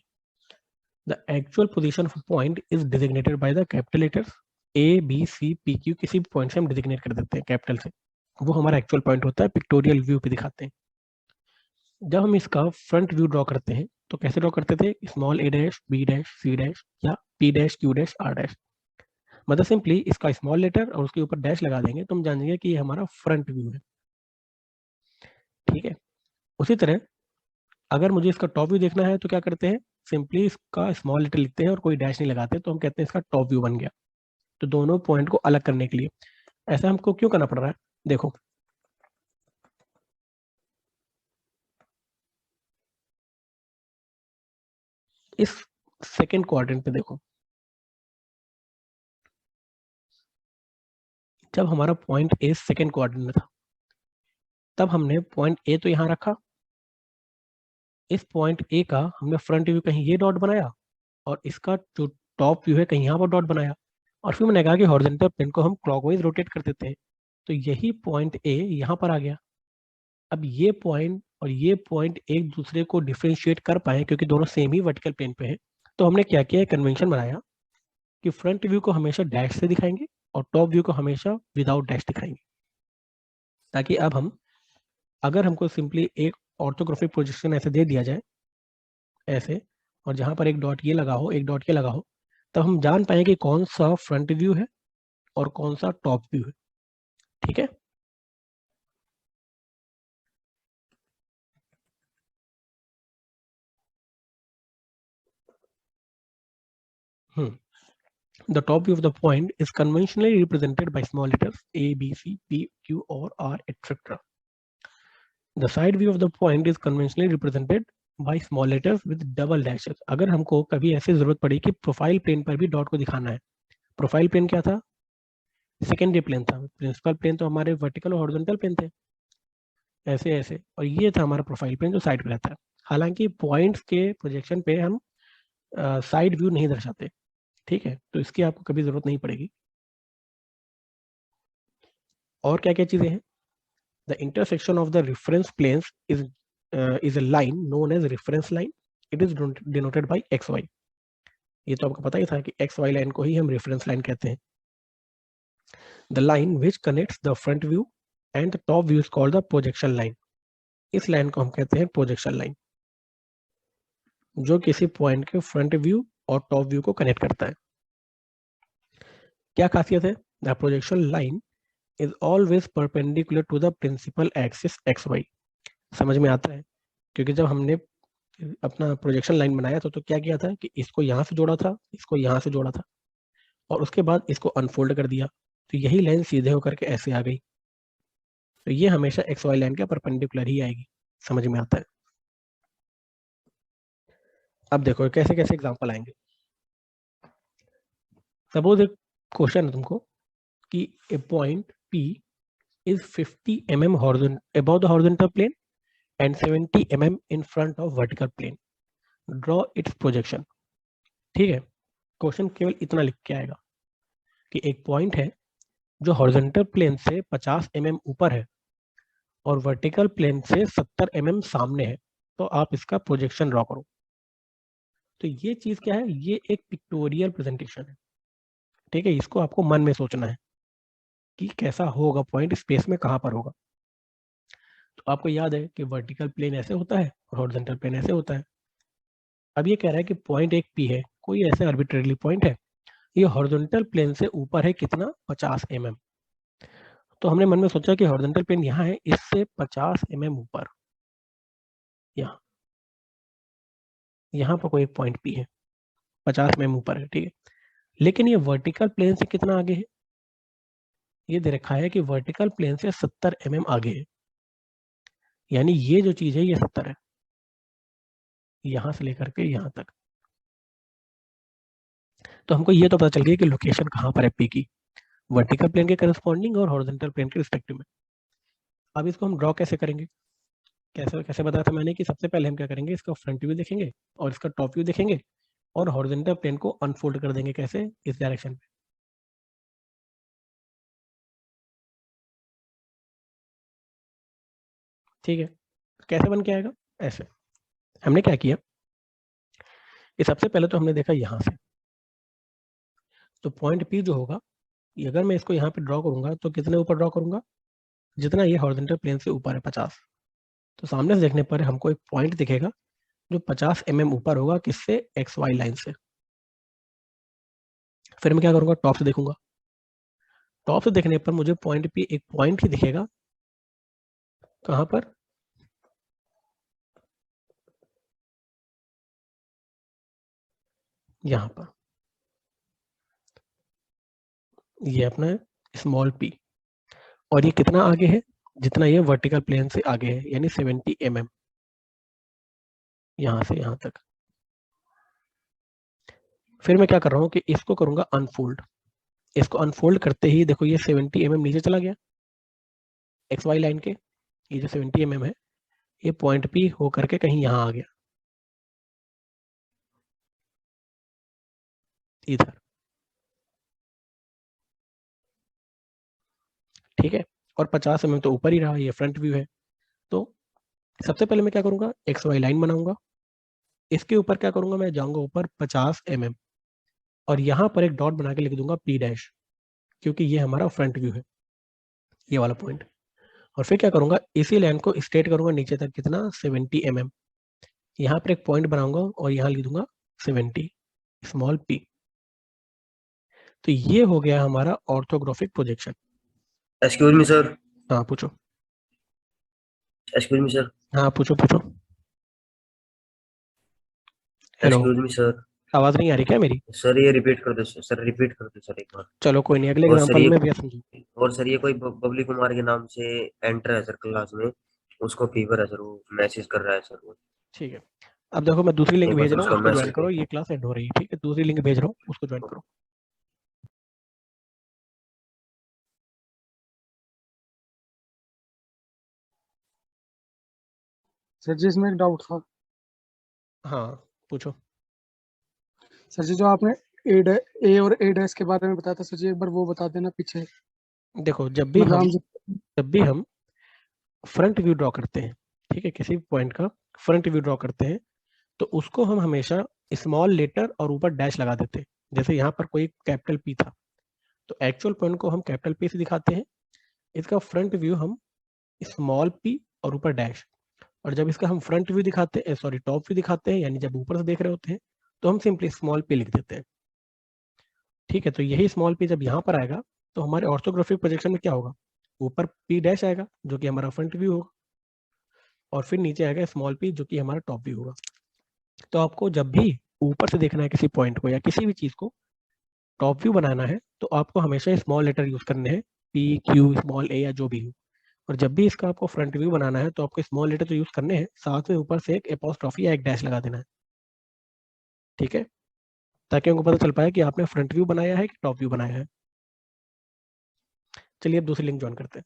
The actual position of point is designated by the capital letters A B C P Q, किसी भी पॉइंट से हम डिजिग्नेट कर देते हैं कैपिटल से, वो हमारा एक्चुअल पॉइंट होता है, पिक्टोरियल व्यू पे दिखाते हैं। जब हम इसका फ्रंट व्यू ड्रॉ करते हैं तो कैसे ड्रॉ करते थे, small a dash b dash c dash या p dash q dash r dash, मतलब सिंपली इसका स्मॉल लेटर और उसके ऊपर डैश लगा देंगे तो हम जानेंगे कि ये हमारा फ्रंट व्यू है, ठीक है। उसी तरह अगर मुझे इसका टॉप व्यू देखना है तो क्या करते हैं, सिंपली इसका स्मॉल लेटर लिखते हैं और कोई डैश नहीं लगाते, तो हम कहते हैं इसका टॉप व्यू बन गया। तो दोनों पॉइंट को अलग करने के लिए ऐसा हमको क्यों करना पड़ रहा है, देखो इस सेकेंड क्वाड्रेंट पे देखो, जब हमारा पॉइंट ए सेकेंड क्वाड्रेंट में था तब हमने पॉइंट ए तो यहाँ रखा, इस पॉइंट ए का हमने फ्रंट व्यू कहीं ये डॉट बनाया और इसका जो टॉप व्यू है कहीं यहाँ पर डॉट बनाया, और फिर मैंने कहा कि हॉरिजॉन्टल प्लेन को हम क्लॉकवाइज रोटेट कर देते हैं, तो यही पॉइंट ए यहाँ पर आ गया। अब ये पॉइंट और ये पॉइंट एक दूसरे को डिफरेंशिएट कर पाए क्योंकि दोनों सेम ही वर्टिकल प्लेन पे हैं, तो हमने क्या किया, कन्वेंशन बनाया कि फ्रंट व्यू को हमेशा डैश से दिखाएंगे और टॉप व्यू को हमेशा विदाउट डैश दिखाएंगे, ताकि अब हम, अगर हमको सिंपली एक ऑर्थोग्राफिक प्रोजेक्शन ऐसे दे दिया जाए ऐसे, और जहां पर एक डॉट ये लगा हो, एक डॉट ये लगा हो, तब हम जान पाए कि कौन सा फ्रंट व्यू है और कौन सा टॉप व्यू है। ठीक है, The top view of the point is conventionally represented by small letters A, B, C, P, Q, or R, etc. The side view of the point is conventionally represented by small letters with double dashes. अगर हमको कभी ऐसी जरूरत पड़ी कि प्रोफाइल प्लेन पर भी डॉट को दिखाना है, प्रोफाइल प्लेन क्या था, सेकेंडरी प्लेन था, प्रिंसिपल प्लेन तो हमारे वर्टिकल और हॉरिजॉन्टल प्लेन थे ऐसे ऐसे, और ये था हमारा प्रोफाइल प्लेन जो साइड पे रहता है। हालांकि पॉइंट्स के प्रोजेक्शन पे हम साइड व्यू नहीं दर्शाते, ठीक है, तो इसकी आपको कभी जरूरत नहीं पड़ेगी। और क्या क्या चीजें हैं, the intersection of the reference planes is a line known as reference line, it is denoted by X Y. ये तो आपको पता ही था कि एक्स वाई लाइन को ही हम रेफरेंस लाइन कहते हैं। The line which connects the front view and the top view is called the projection line. इस लाइन को हम कहते हैं प्रोजेक्शन लाइन, जो किसी पॉइंट के फ्रंट व्यू और टॉप व्यू को कनेक्ट करता है। क्या खासियत है, the projection line is always perpendicular to the principal axis X Y. समझ में आता है, क्योंकि जब हमने अपना प्रोजेक्शन लाइन बनाया था तो क्या किया था कि इसको यहाँ से जोड़ा था, इसको यहाँ से जोड़ा था, और उसके बाद इसको अनफोल्ड कर दिया, तो यही लाइन सीधे होकर के ऐसे आ गई। तो ये हमेशा एक्स वाई लाइन के परपेंडिकुलर ही आएगी। समझ में आता है। अब देखो कैसे कैसे एग्जांपल आएंगे। सपोज एक क्वेश्चन है तुमको कि ए point P is 50 mm above the horizontal plane and 70 mm in front of vertical plane. Draw its projection. ठीक है, क्वेश्चन केवल इतना लिख के आएगा कि एक पॉइंट है जो हॉरिजॉन्टल प्लेन से 50 mm ऊपर है और वर्टिकल प्लेन से 70 mm सामने है, तो आप इसका प्रोजेक्शन ड्रॉ करो। तो ये चीज क्या है, ये एक पिक्टोरियल प्रेजेंटेशन है। ठीक है, इसको आपको मन में सोचना है कि कैसा होगा पॉइंट स्पेस में, कहां पर होगा। तो आपको याद है कि वर्टिकल प्लेन ऐसे होता है और हॉरिजॉन्टल प्लेन ऐसे होता है। अब ये कह रहा है कि पॉइंट एक P है, कोई ऐसे आर्बिट्रेरली पॉइंट है, ये हॉरिजॉन्टल प्लेन से ऊपर है कितना, 50 mm। तो हमने मन में सोचा कि हॉरिजॉन्टल प्लेन यहाँ है, इससे 50 mm ऊपर यहाँ पर कोई एक पॉइंट P है, 50 mm ऊपर है, ठीक है। लेकिन ये वर्टिकल प्लेन से कितना आगे है, ये दे रखा है कि वर्टिकल प्लेन से 70 mm आगे है, यानी ये जो चीज है ये 70 है, यहां से लेकर के यहां तक। तो हमको ये तो पता चल गया कि लोकेशन कहां पर है P की, वर्टिकल प्लेन के करस्पॉन्डिंग और हॉरिजॉन्टल प्लेन के रिस्पेक्टिव में। अब इसको हम ड्रॉ कैसे करेंगे, कैसे कैसे बताया था मैंने कि सबसे पहले हम क्या करेंगे, इसका फ्रंट व्यू देखेंगे और इसका टॉप व्यू देखेंगे और हॉरिजॉन्टल प्लेन को अनफोल्ड कर देंगे। कैसे, इस डायरेक्शन पे। ठीक है, कैसे बन के आएगा, ऐसे। हमने क्या किया कि सबसे पहले तो हमने देखा यहां से, तो पॉइंट P जो होगा, अगर मैं इसको यहाँ पे ड्रॉ करूंगा तो कितने ऊपर ड्रॉ करूंगा, जितना ये हॉरिजॉन्टल प्लेन से ऊपर है 50। तो सामने से देखने पर हमको एक पॉइंट दिखेगा जो 50 mm ऊपर होगा, किससे, एक्स वाई लाइन से। फिर मैं क्या करूंगा, टॉप से देखूंगा, टॉप से देखने पर मुझे पॉइंट P एक पॉइंट ही दिखेगा, कहां पर, यहां पर, ये अपना स्मॉल p, और ये कितना आगे है, जितना ये वर्टिकल प्लेन से आगे है, यानी 70 mm, यहां से यहां तक। फिर मैं क्या कर रहा हूँ कि इसको करूंगा अनफोल्ड। इसको अनफोल्ड करते ही देखो ये 70 mm नीचे चला गया, एक्स वाई लाइन के, ये जो 70 mm है ये पॉइंट P हो करके कहीं यहाँ आ गया, इधर। ठीक है, और 50 mm तो ऊपर ही रहा, ये फ्रंट व्यू है, तो सबसे पहले मैं क्या करूंगा, एक्स वाई लाइन बनाऊंगा, इसके ऊपर क्या करूंगा, मैं जाऊंगा ऊपर 50 mm और यहाँ पर एक डॉट बना के लिख दूंगा P डैश, क्योंकि ये हमारा फ्रंट व्यू है, ये वाला पॉइंट। और फिर क्या करूंगा, इसी लाइन को स्ट्रेट करूंगा नीचे तक, कितना 70 mm, यहाँ पर एक पॉइंट बनाऊंगा और यहाँ लिख दूंगा 70 स्मॉल p। तो ये हो गया हमारा orthographic projection. Excuse me sir, हाँ पूछो, एक्सक्यूज मी सर, हाँ पूछो पूछो। Hello, excuse me sir. आवाज नहीं आ रही क्या मेरी? सर ये रिपीट कर दो सर, रिपीट कर दो सर एक बार। चलो कोई नहीं, अगले और सर एग्जांपल ये में भी समझो। और सर ये कोई बबली कुमार के नाम से एंटर है सर क्लास में, उसको फीवर है सर, वो मैसेज कर रहा है सर वो। ठीक है, अब देखो मैं दूसरी लिंक एक बार भेज सर रहा हूँ, उसका उसको ज्वाइन मैसेज करो, ये क्लास एंड हो रही है, ठीक है? दूसरी लिंक भेज रहा हूँ, उसको ज्वाइन करो। सर जी इसमें एक डाउट था। हाँ पूछो। सर जी जो आपने ए और ए डैश के बारे में बताया था सर जी, एक बार वो बता देना पीछे। देखो मतलब हम जब भी हम फ्रंट व्यू ड्रॉ करते हैं, ठीक है, किसी पॉइंट का फ्रंट व्यू ड्रॉ करते हैं, तो उसको हम हमेशा स्मॉल लेटर और ऊपर डैश लगा देते हैं। जैसे यहाँ पर कोई कैपिटल पी था, तो एक्चुअल पॉइंट को हम कैपिटल पी से दिखाते हैं, इसका फ्रंट व्यू हम स्मॉल पी और ऊपर डैश। और जब इसका हम फ्रंट व्यू दिखाते हैं, सॉरी टॉप व्यू दिखाते हैं, यानी जब ऊपर से देख रहे होते हैं, तो हम सिंपली स्मॉल पी लिख देते हैं, ठीक है? तो यही स्मॉल पी जब यहाँ पर आएगा, तो हमारे ऑर्थोग्राफिक प्रोजेक्शन में क्या होगा, ऊपर पी डैश आएगा जो कि हमारा फ्रंट व्यू होगा, और फिर नीचे आएगा स्मॉल पी जो कि हमारा टॉप व्यू होगा। तो आपको जब भी ऊपर से देखना है किसी पॉइंट को या किसी भी चीज को टॉप व्यू बनाना है, तो आपको हमेशा स्मॉल लेटर यूज करने हैं, पी क्यू स्मॉल ए या जो भी हो। और जब भी इसका आपको फ्रंट व्यू बनाना है, तो आपको स्मॉल लेटर तो यूज करने हैं, साथ में ऊपर से एक एपोस्ट्रोफी या एक डैश लगा देना है, ठीक है? ताकि उनको पता चल पाए कि आपने फ्रंट व्यू बनाया है कि टॉप व्यू बनाया है। चलिए अब दूसरी लिंक ज्वाइन करते हैं।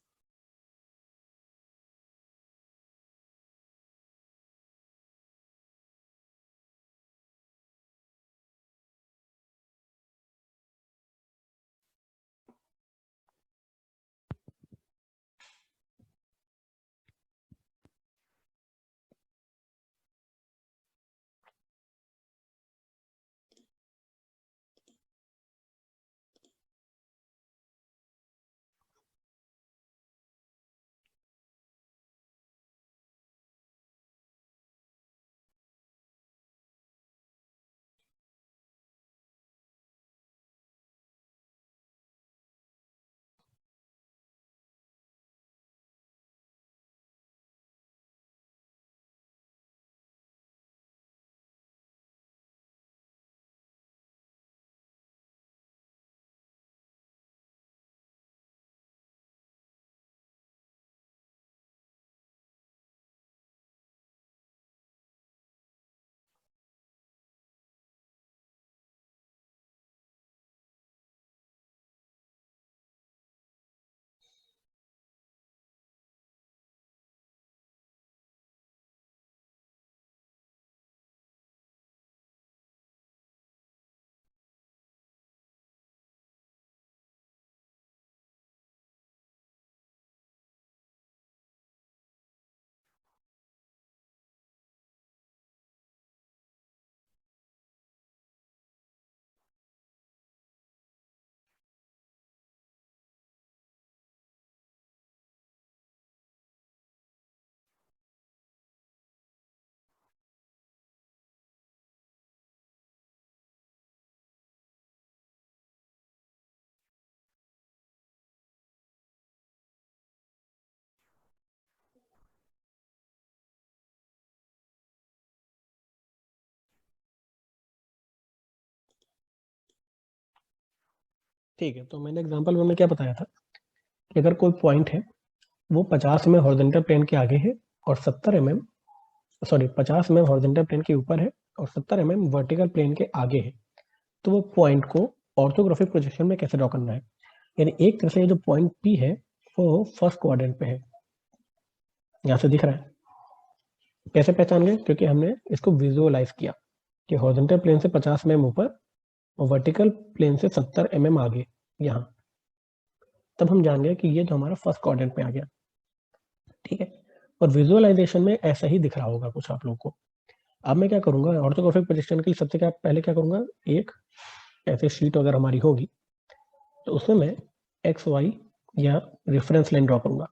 ठीक है, तो मैंने एग्जांपल में क्या बताया था कि अगर कोई पॉइंट है वो 50 mm हॉरिजॉन्टल प्लेन के आगे है और 70 mm, sorry 50 mm horizontal plane के ऊपर है और 70 mm वर्टिकल प्लेन के आगे है, तो वो पॉइंट को ऑर्थोग्राफिक प्रोजेक्शन में कैसे ड्रॉ करना है। यानी एक तरह से जो पॉइंट पी है वो फर्स्ट क्वाड्रेंट पे है, यहाँ से दिख रहा है। कैसे पहचान गए? क्योंकि हमने इसको विजुअलाइज किया कि हॉरिजॉन्टल प्लेन से 50 mm ऊपर और वर्टिकल प्लेन से 70 mm आगे, यहाँ। तब हम जान गए कि ये जो हमारा फर्स्ट क्वाड्रेंट में आ गया, ठीक है? और विजुअलाइजेशन में ऐसा ही दिख रहा होगा कुछ आप लोगों को। अब मैं क्या करूंगा, ऑर्थोग्राफिक प्रोजेक्शन के लिए सबसे क्या पहले क्या करूंगा, एक ऐसे शीट अगर हमारी होगी तो उसमें मैं एक्स वाई या रेफरेंस लाइन ड्रॉ करूंगा।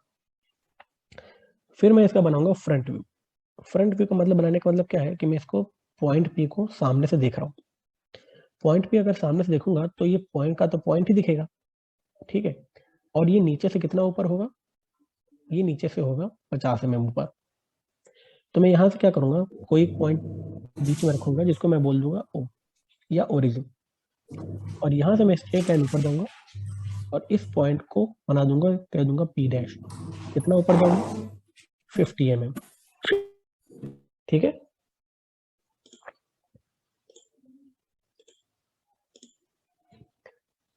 फिर मैं इसका बनाऊंगा फ्रंट व्यू। फ्रंट व्यू का मतलब, बनाने का मतलब क्या है कि मैं इसको पॉइंट पी को सामने से देख रहा हूँ। पॉइंट पी अगर सामने से देखूंगा तो ये पॉइंट का तो पॉइंट ही दिखेगा, ठीक है। और ये नीचे से कितना ऊपर होगा, ये नीचे से होगा 50 mm ऊपर। तो मैं यहाँ से क्या करूंगा, कोई पॉइंट बीच में रखूंगा जिसको मैं बोल दूंगा ओ या ओरिजिन, और यहाँ से मैं स्ट्रेट लाइन ऊपर जाऊंगा और इस पॉइंट को बना दूंगा, कह दूंगा पी डैश। कितना ऊपर जाऊंगा, 50 mm, ठीक है।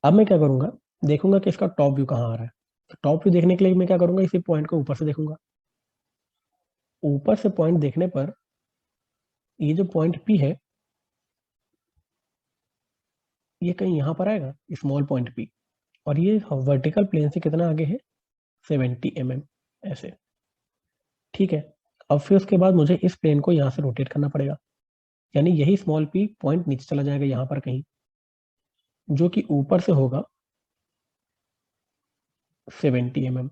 अब मैं क्या करूंगा, देखूंगा कि इसका टॉप व्यू कहाँ आ रहा है। तो टॉप व्यू देखने के लिए मैं क्या करूंगा, इसी पॉइंट को ऊपर से देखूंगा। ऊपर से पॉइंट देखने पर ये जो पॉइंट पी है ये कहीं यहाँ पर आएगा, स्मॉल पॉइंट पी, और ये वर्टिकल प्लेन से कितना आगे है, 70 mm ऐसे, ठीक है। अब फिर उसके बाद मुझे इस प्लेन को यहाँ से रोटेट करना पड़ेगा, यानी यही स्मॉल पी पॉइंट नीचे चला जाएगा यहाँ पर कहीं, जो कि ऊपर से होगा 70 mm।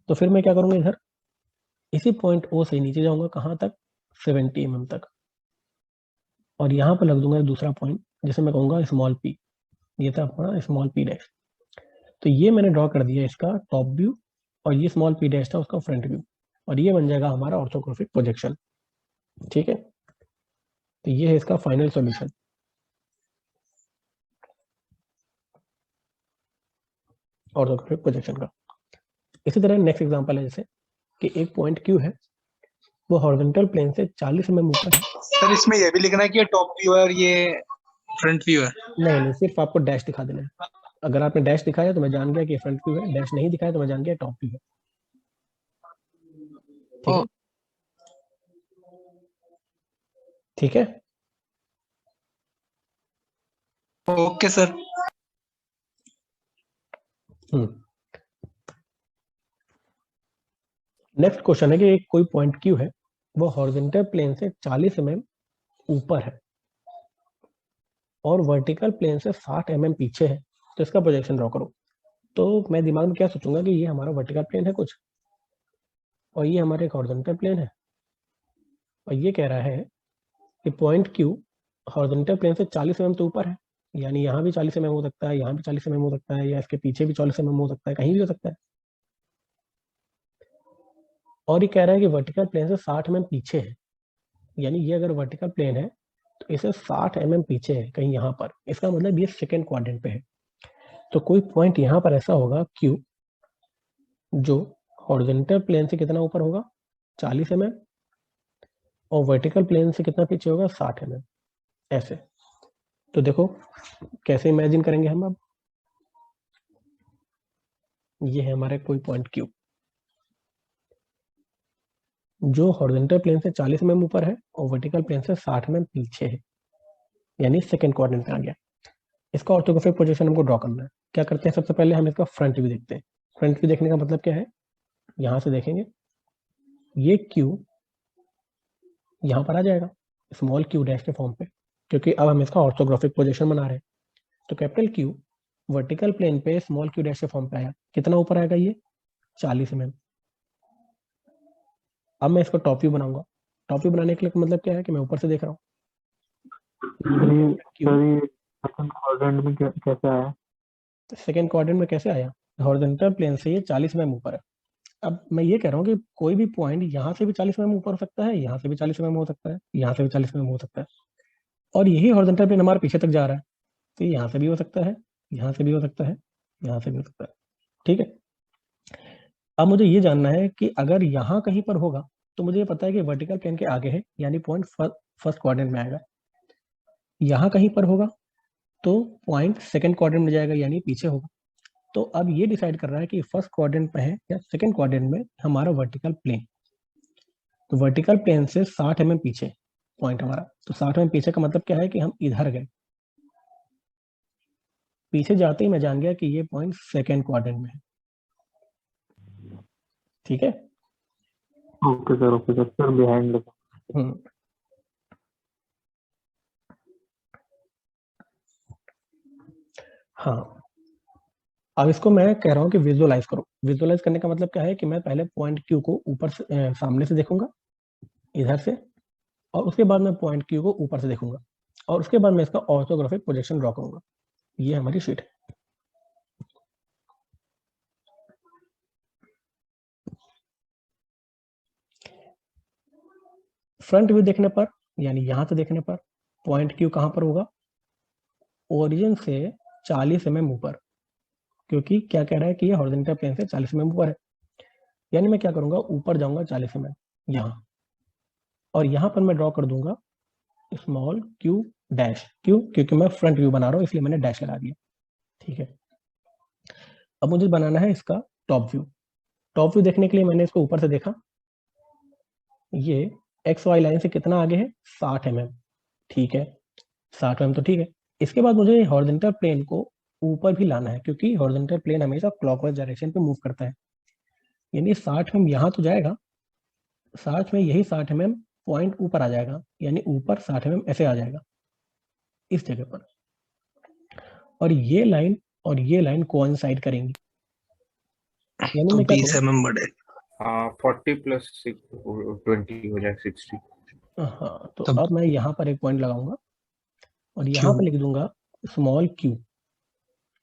तो फिर मैं क्या करूंगा, इधर इसी पॉइंट ओ से नीचे जाऊंगा, कहाँ तक, 70 mm तक, और यहाँ पर लग दूंगा दूसरा पॉइंट जिसे मैं कहूंगा स्मॉल पी। ये था अपना स्मॉल पी डैश। तो ये मैंने ड्रॉ कर दिया इसका टॉप व्यू, और ये स्मॉल पी डैश था उसका फ्रंट व्यू, और ये बन जाएगा हमारा ऑर्थोग्राफिक प्रोजेक्शन, ठीक है। तो ये है इसका फाइनल सॉल्यूशन। ऑर्थोग्राफिक प्रोजेक्शन का इसी तरह नेक्स्ट एग्जांपल है, जैसे कि एक पॉइंट क्यू है, वो हॉरिजॉन्टल प्लेन से 40 mm ऊपर है। सर इसमें ये भी लिखना है कि ये टॉप व्यू है और ये फ्रंट व्यू है? नहीं, सिर्फ आपको डैश दिखा देना है। अगर आपने डैश दिखाया तो मैं जान गया कि फ्रंट व्यू है, डैश नहीं दिखाया तो मैं जान गया टॉप व्यू है, ठीक है, ठीक है। Okay sir. नेक्स्ट क्वेश्चन है कि एक कोई पॉइंट क्यू है, वो हॉरिजॉन्टल प्लेन से 40 mm ऊपर है और वर्टिकल प्लेन से 60 mm पीछे है, तो इसका प्रोजेक्शन ड्रॉ करो। तो मैं दिमाग में क्या सोचूंगा कि ये हमारा वर्टिकल प्लेन है कुछ, और ये हमारे एक हॉरिजॉन्टल प्लेन है, और ये कह रहा है कि पॉइंट क्यू हॉरिजॉन्टल प्लेन से 40 mm तो ऊपर है, यानी यहाँ भी 40 mm हो सकता है, यहाँ भी 40 mm हो सकता है, या इसके पीछे भी 40 mm हो सकता है, कहीं भी हो सकता है। और ये कह रहा है कि वर्टिकल प्लेन से 60 mm पीछे है, यानी ये अगर वर्टिकल प्लेन है तो इसे 60 mm पीछे है कहीं यहाँ पर, इसका मतलब ये सेकेंड क्वाड्रेंट पे है। तो कोई पॉइंट यहाँ पर ऐसा होगा क्यू जो हॉरिजॉन्टल प्लेन से कितना ऊपर होगा, 40 mm, और वर्टिकल प्लेन से कितना पीछे होगा, 60 mm ऐसे। तो देखो कैसे इमेजिन करेंगे हम। अब ये है हमारे कोई पॉइंट क्यू जो हॉरिजॉन्टल प्लेन से 40 mm ऊपर है और वर्टिकल प्लेन से 60 mm पीछे है, यानी सेकेंड क्वाड्रेंट में आ गया। इसका ऑर्थोग्राफिक प्रोजेक्शन हमको ड्रॉ करना है। क्या करते हैं, सबसे पहले हम इसका फ्रंट व्यू देखते हैं। फ्रंट व्यू देखने का मतलब क्या है, यहाँ से देखेंगे ये क्यू यहाँ पर आ जाएगा स्मॉल क्यू डैश के फॉर्म पे, क्योंकि अब हम इसका ऑर्थोग्राफिक प्रोजेक्शन बना रहे हैं। तो कैपिटल क्यू वर्टिकल प्लेन पे स्मॉल क्यू डैश के फॉर्म पे आया, कितना ऊपर आएगा ये, 40 mm। अब मैं इसको टॉप व्यू बनाऊंगा। टॉप व्यू बनाने के लिए मतलब क्या है कि मैं ऊपर से देख रहा हूँ। सेकंड क्वाड्रेंट में कैसे आया? सेकेंड क्वाड्रेंट में कैसे आया, हॉरिजॉन्टल प्लेन से ये 40 mm ऊपर है। अब मैं ये कह रहा हूँ कि कोई भी पॉइंट यहाँ से भी 40 mm ऊपर हो सकता है, यहाँ से भी 40 mm हो सकता है, यहाँ से भी 40 mm हो सकता है, और यही हॉरिजॉन्टल प्लेन हमारे पीछे तक जा रहा है, तो यहाँ से भी हो सकता है, यहाँ से भी हो सकता है, यहाँ से भी हो सकता है, ठीक है। अब मुझे ये जानना है कि अगर यहाँ कहीं पर होगा तो मुझे ये पता है कि वर्टिकल प्लेन के आगे है, यानी पॉइंट फर्स्ट क्वाड्रेंट में आएगा। यहाँ कहीं पर होगा तो पॉइंट सेकंड क्वाड्रेंट में जाएगा, यानी पीछे होगा। तो अब ये डिसाइड कर रहा है कि फर्स्ट क्वाड्रेंट में है या सेकंड क्वाड्रेंट में हमारा वर्टिकल प्लेन। तो वर्टिकल प्लेन से 60 mm पीछे पॉइंट हमारा, तो 60 mm पीछे का मतलब क्या है कि हम इधर गए। पीछे जाते ही मैं जान गया कि ये पॉइंट सेकंड क्वाड्रेंट में है, ठीक है। ओके सर बिहाइंड हम्म, हाँ, अब इसको मैं कह रहा हूँ कि विजुअलाइज करो। विजुअलाइज करने का मतलब क्या है कि मैं पहले पॉइंट क्यू को ऊपर से सामने से देखूंगा इधर से, और उसके बाद मैं पॉइंट क्यू को ऊपर से देखूंगा, और उसके बाद मैं इसका ऑर्थोग्राफिक प्रोजेक्शन ड्रॉ करूंगा। ये हमारी शीट है। फ्रंट व्यू देखने पर, यानी यहां से देखने पर, पॉइंट क्यू कहां पर होगा? ओरिजिन से 40 mm ऊपर, क्योंकि क्या कह रहा है कि ये हॉरिजॉन्टल प्लेन से 40 mm ऊपर है। यानी मैं क्या करूंगा, ऊपर जाऊंगा 40 mm यहाँ, और यहाँ पर मैं ड्रॉ कर दूंगा स्मॉल क्यू डैश। क्यों? क्योंकि मैं फ्रंट व्यू बना रहा हूँ, इसलिए मैंने डैश लगा दिया। ठीक है, अब मुझे बनाना है इसका टॉप व्यू। टॉप व्यू देखने के लिए मैंने इसको ऊपर से देखा, ये एक्स वाई लाइन से कितना आगे है? 60 mm। ठीक है, 60 mm तो ठीक है। इसके बाद मुझे हॉरिजॉन्टल प्लेन को ऊपर भी लाना है, क्योंकि हॉरिजॉन्टल प्लेन हमेशा क्लॉकवाइज डायरेक्शन पे मूव करता है। यानी 60 mm यहाँ तो जाएगा, 60 में यही 60 mm पॉइंट ऊपर आ जाएगा, यानी ऊपर 60 mm ऐसे आ जाएगा इस जगह पर, और ये लाइन कोइंसाइड करेंगी। यानी तो मैं क्या 20 करूँ, mm बढ़े। 40 + 20 हो जाए 60। हाँ, तो तब अब मैं यहाँ पर एक पॉइंट लगाऊंगा और यहाँ क्यू पर लिख दूंगा स्मॉल क्यू।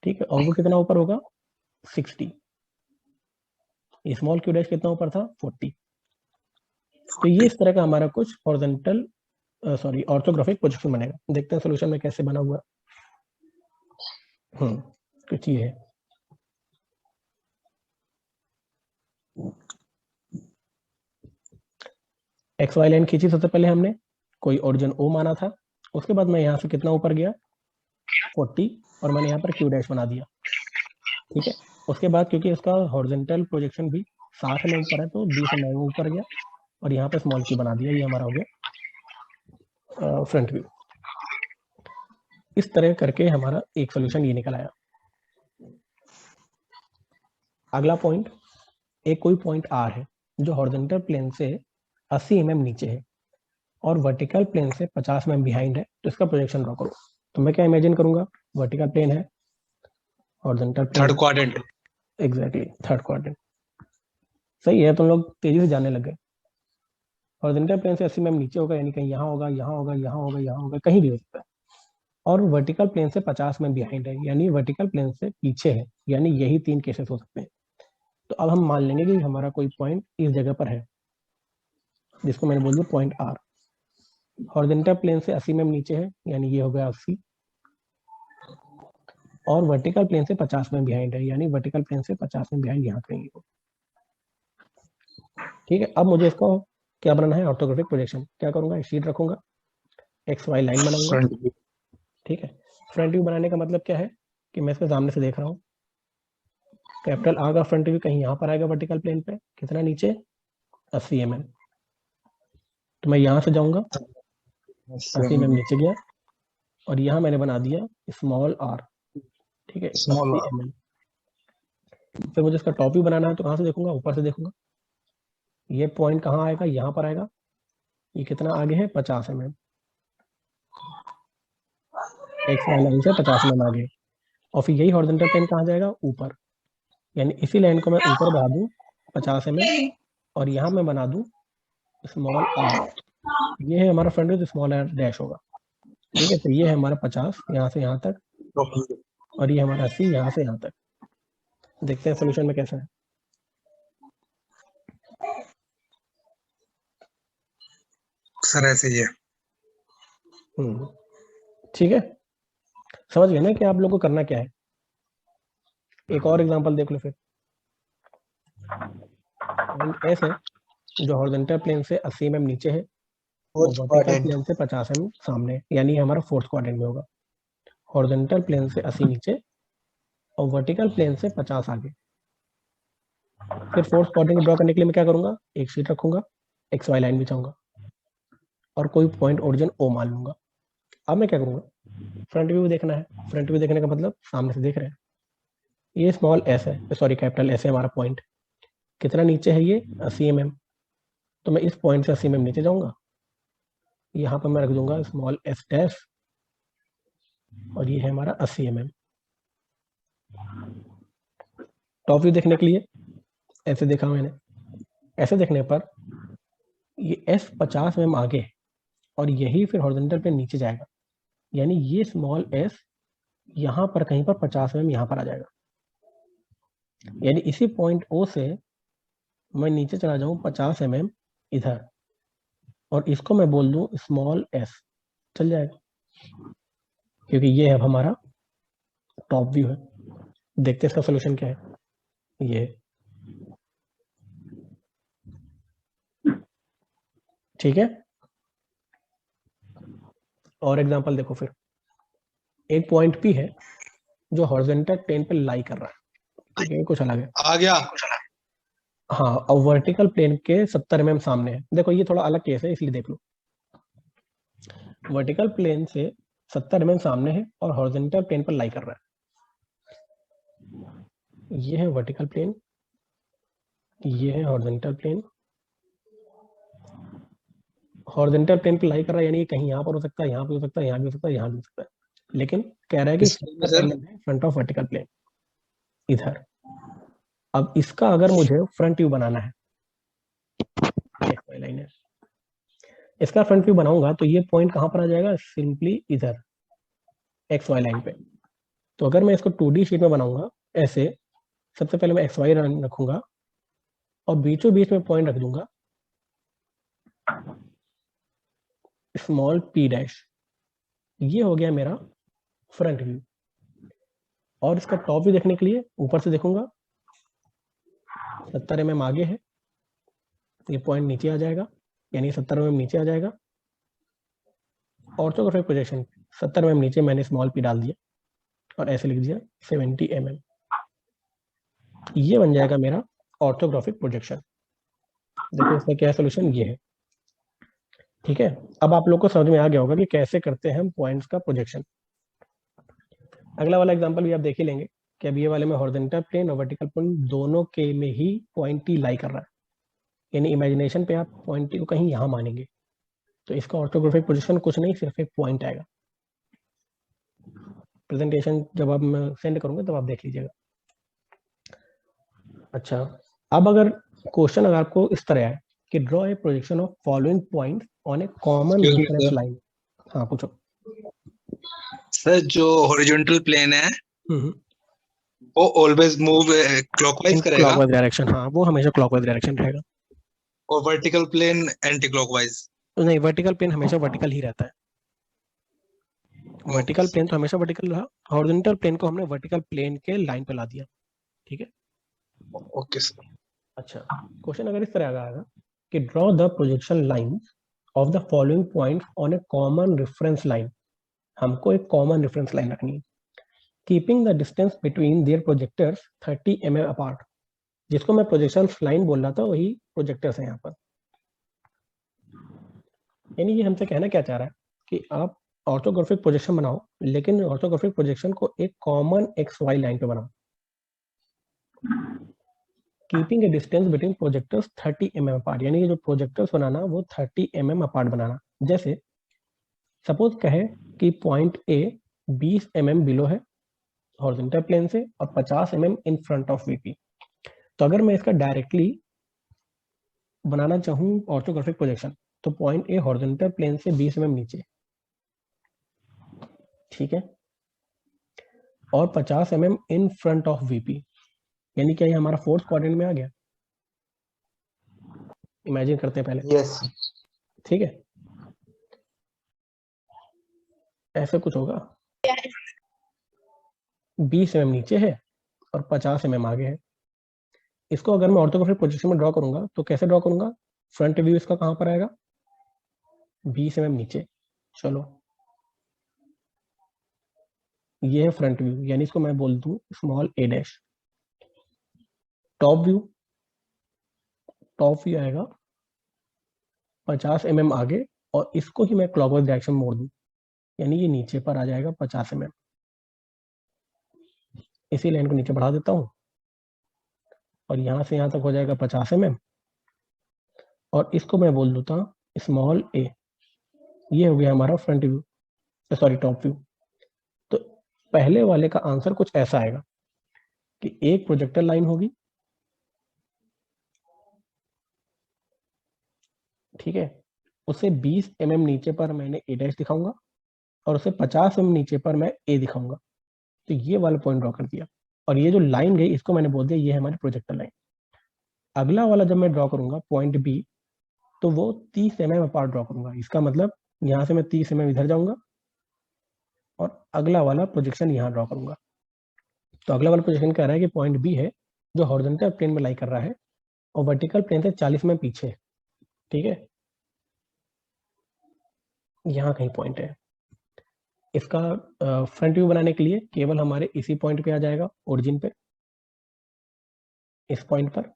ठीक है, और वो कितना ऊपर होगा? 60। ये स्मॉल क्यू डैश कितना ऊपर था? 40। तो ये इस तरह का हमारा कुछ हॉरिजॉन्टल ऑर्थोग्राफिक प्रोजेक्शन बनेगा। देखते हैं सोल्यूशन में कैसे बना हुआ। कुछ ये है। एक्स वाई लाइन खींची सबसे पहले हमने, कोई ओरिजिन ओ माना था। उसके बाद मैं यहाँ से कितना ऊपर गया? 40, और मैंने यहाँ पर क्यू डैश बना दिया। ठीक है, उसके बाद क्योंकि इसका हॉरिजॉन्टल प्रोजेक्शन भी 60 में ऊपर है, तो 20 में ऊपर गया और यहाँ पे स्मॉल क्यू बना दिया। ये हमारा हो गया फ्रंट व्यू। इस तरह करके हमारा एक सोल्यूशन ये निकल आया। अगला पॉइंट, एक कोई पॉइंट आर है जो हॉरिजॉन्टल प्लेन से 80 mm नीचे है और वर्टिकल प्लेन से 50 mm बिहाइंड है, तो इसका प्रोजेक्शन ड्रॉ करो। तो मैं क्या इमेजिन करूंगा, वर्टिकल प्लेन है, horizontal plane, third quadrant. Exactly third quadrant. सही है, तुम लोग तेजी से जाने लग गए। हॉरिजॉन्टल प्लेन से 80 mm नीचे होगा, यानी कहीं यहाँ होगा, यहाँ होगा, यहाँ होगा, यहाँ होगा, कहीं भी हो सकता है। और वर्टिकल प्लेन से 50 mm बिहाइंड है, यानी वर्टिकल प्लेन से पीछे है। यानी यही 3 केसेस हो सकते हैं। तो अब हम मान लेंगे कि हमारा कोई पॉइंट इस जगह पर है, जिसको मैंने बोल दिया पॉइंट आर। हॉरिजॉन्टल प्लेन से 80 mm नीचे है, यानी ये हो गया 80, और वर्टिकल प्लेन से 50 mm बिहाइंड है, यानी वर्टिकल प्लेन से 50 mm बिहाइंड यहाँ कहीं हो। ठीक है, अब मुझे इसको क्या बनाना है? Orthographic projection. क्या करूंगा, एक शीट रखूंगा, एक्स वाई लाइन बनाऊंगा। ठीक है, फ्रंट व्यू बनाने का मतलब क्या है कि मैं इसके सामने से देख रहा हूँ। कैपिटल आर का फ्रंट व्यू कहीं यहाँ पर आएगा वर्टिकल प्लेन पे, कितना नीचे? 80 mm। तो मैं यहाँ से जाऊंगा, 80 mm नीचे गया, और यहाँ मैंने बना दिया स्मॉल आर। ठीक है, 80 mm। फिर मुझे इसका टॉप व्यू बनाना है, तो कहाँ से देखूंगा? ऊपर से देखूंगा। ये पॉइंट कहाँ आएगा? यहाँ पर आएगा। ये कितना आगे है? 50 mm। एक्स वाई लाइन से 50 mm आगे, और फिर यही हॉरिजॉन्टल प्लेन कहाँ जाएगा? ऊपर। यानी इसी लाइन को मैं ऊपर बढ़ा दूं 50 mm, और यहाँ मैं बना दूं स्मॉल आर। ये है हमारा फ्रंट व्यू, तो स्मॉल आर डैश होगा। ठीक है, तो ये है हमारा 50 यहाँ से यहाँ तक, और ये हमारा 80 यहाँ से यहाँ तक। देखते हैं सोल्यूशन में कैसा है। सर ऐसे ही है। ठीक है, समझ गए ना कि आप लोग को करना क्या है। एक और एग्जांपल देख लो फिर। पॉइंट एस है जो हॉरिजॉन्टल प्लेन से 80 mm नीचे है और वर्टिकल प्लेन से 50 mm सामने, यानी हमारा फोर्थ क्वाड्रेंट में होगा। हॉरिजॉन्टल प्लेन से 80 नीचे और वर्टिकल प्लेन से 50 आगे। फिर फोर्थ क्वाड्रेंट ड्रॉ करने के लिए मैं क्या करूंगा, एक शीट रखूंगा, एक्स वाई लाइन बिछाऊंगा और कोई पॉइंट ओरिजिन ओ मान लूंगा। अब मैं क्या करूंगा, फ्रंट व्यू देखना है। फ्रंट व्यू देखने का मतलब सामने से देख रहे हैं। ये स्मॉल एस है, सॉरी कैपिटल एस है हमारा पॉइंट। कितना नीचे है ये 80 mm, तो मैं इस पॉइंट से 80 mm नीचे जाऊंगा, यहाँ पर मैं रख दूंगा स्मॉल एस डैश, और ये है हमारा 80 mm। टॉप व्यू देखने के लिए ऐसे देखा मैंने, ऐसे देखने पर ये एस 50 mm आगे है और यही फिर हॉरिजॉन्टल पे नीचे जाएगा, यानी ये स्मॉल एस यहाँ पर कहीं पर 50 mm यहाँ पर आ जाएगा, यानी इसी पॉइंट ओ से मैं नीचे चला जाऊं 50 mm इधर, और इसको मैं बोल दूं स्मॉल एस, चल जाएगा, क्योंकि ये अब हमारा टॉप व्यू है। देखते हैं इसका सोल्यूशन क्या है। ये ठीक है, और एग्जांपल देखो फिर, एक पॉइंट पी है जो हॉरिजॉन्टल प्लेन पे लाई कर रहा है, ठीक है, कुछ अलग है, आ गया। हाँ, और वर्टिकल प्लेन के 70 mm सामने है। देखो ये थोड़ा अलग केस है, इसलिए देख लो, वर्टिकल प्लेन से 70 mm सामने है और हॉरिजॉन्टल प्लेन पर लाई कर रहा है। ये है वर्टिकल प्लेन, ये है हॉरिजॉन्टल प्लेन। हॉरिजॉन्टल प्लेन पर लाई कर रहा है, यानी कहीं यहाँ पर हो सकता है, यहाँ पे हो सकता है, यहाँ भी हो सकता है, यहाँ भी हो सकता है, लेकिन कह रहा है कि फ्रंट ऑफ वर्टिकल प्लेन इधर। अब इसका अगर मुझे फ्रंट व्यू बनाना है, लाइन है, इसका फ्रंट व्यू बनाऊंगा तो ये पॉइंट कहां पर आ जाएगा, सिंपली इधर एक्स वाई लाइन पे। तो अगर मैं इसको 2D शीट में बनाऊंगा ऐसे, सबसे पहले मैं एक्स वाई रखूंगा और बीचों बीच में पॉइंट रख दूंगा स्मॉल पी डैश, ये हो गया मेरा फ्रंट व्यू। और इसका टॉप व्यू देखने के लिए ऊपर से देखूंगा, 70 mm आगे है, ये पॉइंट नीचे आ जाएगा, यानी 70 mm नीचे आ जाएगा। ऑर्थोग्राफिक प्रोजेक्शन 70 mm नीचे मैंने स्मॉल पी डाल दिया और ऐसे लिख दिया 70 mm, ये बन जाएगा मेरा ऑर्थोग्राफिक प्रोजेक्शन। देखो इसका क्या सोल्यूशन ये है, ठीक है। अब आप लोग को समझ में आ गया होगा कि कैसे करते हैं हम पॉइंट्स का प्रोजेक्शन। अगला वाला एग्जांपल भी आप देख ही लेंगे कि अब ये वाले में हॉरिजॉन्टल प्लेन और वर्टिकल प्लेन दोनों के में ही पॉइंट टी लाई कर रहा है, यानी इमेजिनेशन पे आप पॉइंट टी को कहीं यहाँ मानेंगे, तो इसका ऑर्थोग्राफिक पोजीशन कुछ नहीं, सिर्फ एक पॉइंट आएगा। प्रेजेंटेशन जब आप सेंड करूंगा तब आप देख लीजिएगा। अच्छा, अब अगर क्वेश्चन अगर आपको इस तरह है कि draw a projection of following point on A common reference line. हाँ पूछो सर। जो हॉरिजॉन्टल प्लेन है वो ऑलवेज मूव क्लॉकवाइज करेगा, क्लॉकवाइज डायरेक्शन, हाँ वो हमेशा क्लॉकवाइज डायरेक्शन रहेगा। और वर्टिकल प्लेन एंटी क्लॉकवाइज। नहीं, वर्टिकल प्लेन हमेशा वर्टिकल ही रहता है, वर्टिकल प्लेन तो हमेशा वर्टिकल रहा, हॉरिजॉन्टल प्लेन को हमने वर्टिकल प्लेन के लाइन पे ला दिया, ठीक है। Okay sir. अच्छा, क्वेश्चन अगर इस तरह आएगा कि draw the projection line of the following points on A common reference line, हमको एक कॉमन रेफरेंस लाइन रखनी है, keeping the distance between their projectors 30 mm apart. जिसको मैं प्रोजेक्शन लाइन बोल रहा था वही प्रोजेक्टर्स है यहाँ पर। यानी ये हमसे कहना क्या चाह रहा है कि आप ऑर्थोग्राफिक प्रोजेक्शन बनाओ, लेकिन ऑर्थोग्राफिक प्रोजेक्शन को एक कॉमन एक्स वाई लाइन पे बनाओ, कीपिंग ए distance between projectors 30 mm apart, यानी ये जो प्रोजेक्टर्स बनाना वो 30 mm अपार्ट बनाना। जैसे सपोज कहे कि पॉइंट ए 20 mm बिलो है हॉरिजॉन्टल प्लेन से और 50 mm in front of VP. तो अगर मैं इसका डायरेक्टली बनाना चाहूँ ऑर्थोग्राफिक प्रोजेक्शन, तो पॉइंट ए हॉरिजॉन्टल प्लेन से 20 mm नीचे, ठीक है, और 50 mm in front of VP, यानी क्या ये हमारा फोर्थ क्वाड्रेंट में आ गया। इमेजिन करते हैं पहले, यस। ठीक है, ऐसे कुछ होगा, 20 mm नीचे है और 50 mm आगे है। इसको अगर मैं ऑर्थोग्राफिक प्रोजेक्शन में ड्रॉ करूंगा तो कैसे ड्रॉ करूंगा, फ्रंट व्यू इसका कहां पर आएगा, 20 mm नीचे। चलो ये है फ्रंट व्यू, यानी इसको मैं बोल दूं small a dash. Top view आएगा 50 mm आगे और इसको ही मैं क्लॉकवाइज डायरेक्शन में मोड़ दूं, यानी ये नीचे पर आ जाएगा 50 mm। इसी लाइन को नीचे बढ़ा देता हूं, और यहाँ से यहाँ तक हो जाएगा 50 mm, और इसको मैं बोल देता स्मॉल a। ये हो गया हमारा front view, sorry top view. तो पहले वाले का आंसर कुछ ऐसा आएगा कि एक प्रोजेक्टर लाइन होगी, ठीक है, उसे 20 mm नीचे पर मैंने a डैश दिखाऊंगा और उसे 50 mm नीचे पर मैं a दिखाऊंगा। तो ये वाला पॉइंट ड्रॉ कर दिया, और ये जो लाइन गई इसको मैंने बोल दिया ये है हमारी प्रोजेक्टर लाइन। अगला वाला जब मैं ड्रॉ करूंगा पॉइंट B, तो वो 30 mm अपार्ट ड्रॉ करूंगा। इसका मतलब यहाँ से मैं 30 mm इधर जाऊंगा और अगला वाला प्रोजेक्शन यहाँ ड्रॉ करूंगा। तो अगला वाला प्रोजेक्शन कह रहा है कि पॉइंट B है जो हॉरिजॉन्टल प्लेन में लाई कर रहा है और वर्टिकल प्लेन से 40 mm पीछे, ठीक है, यहाँ कहीं पॉइंट है। इसका फ्रंट व्यू बनाने के लिए केवल हमारे इसी पॉइंट पे आ जाएगा, ओरिजिन पे, इस पॉइंट पर,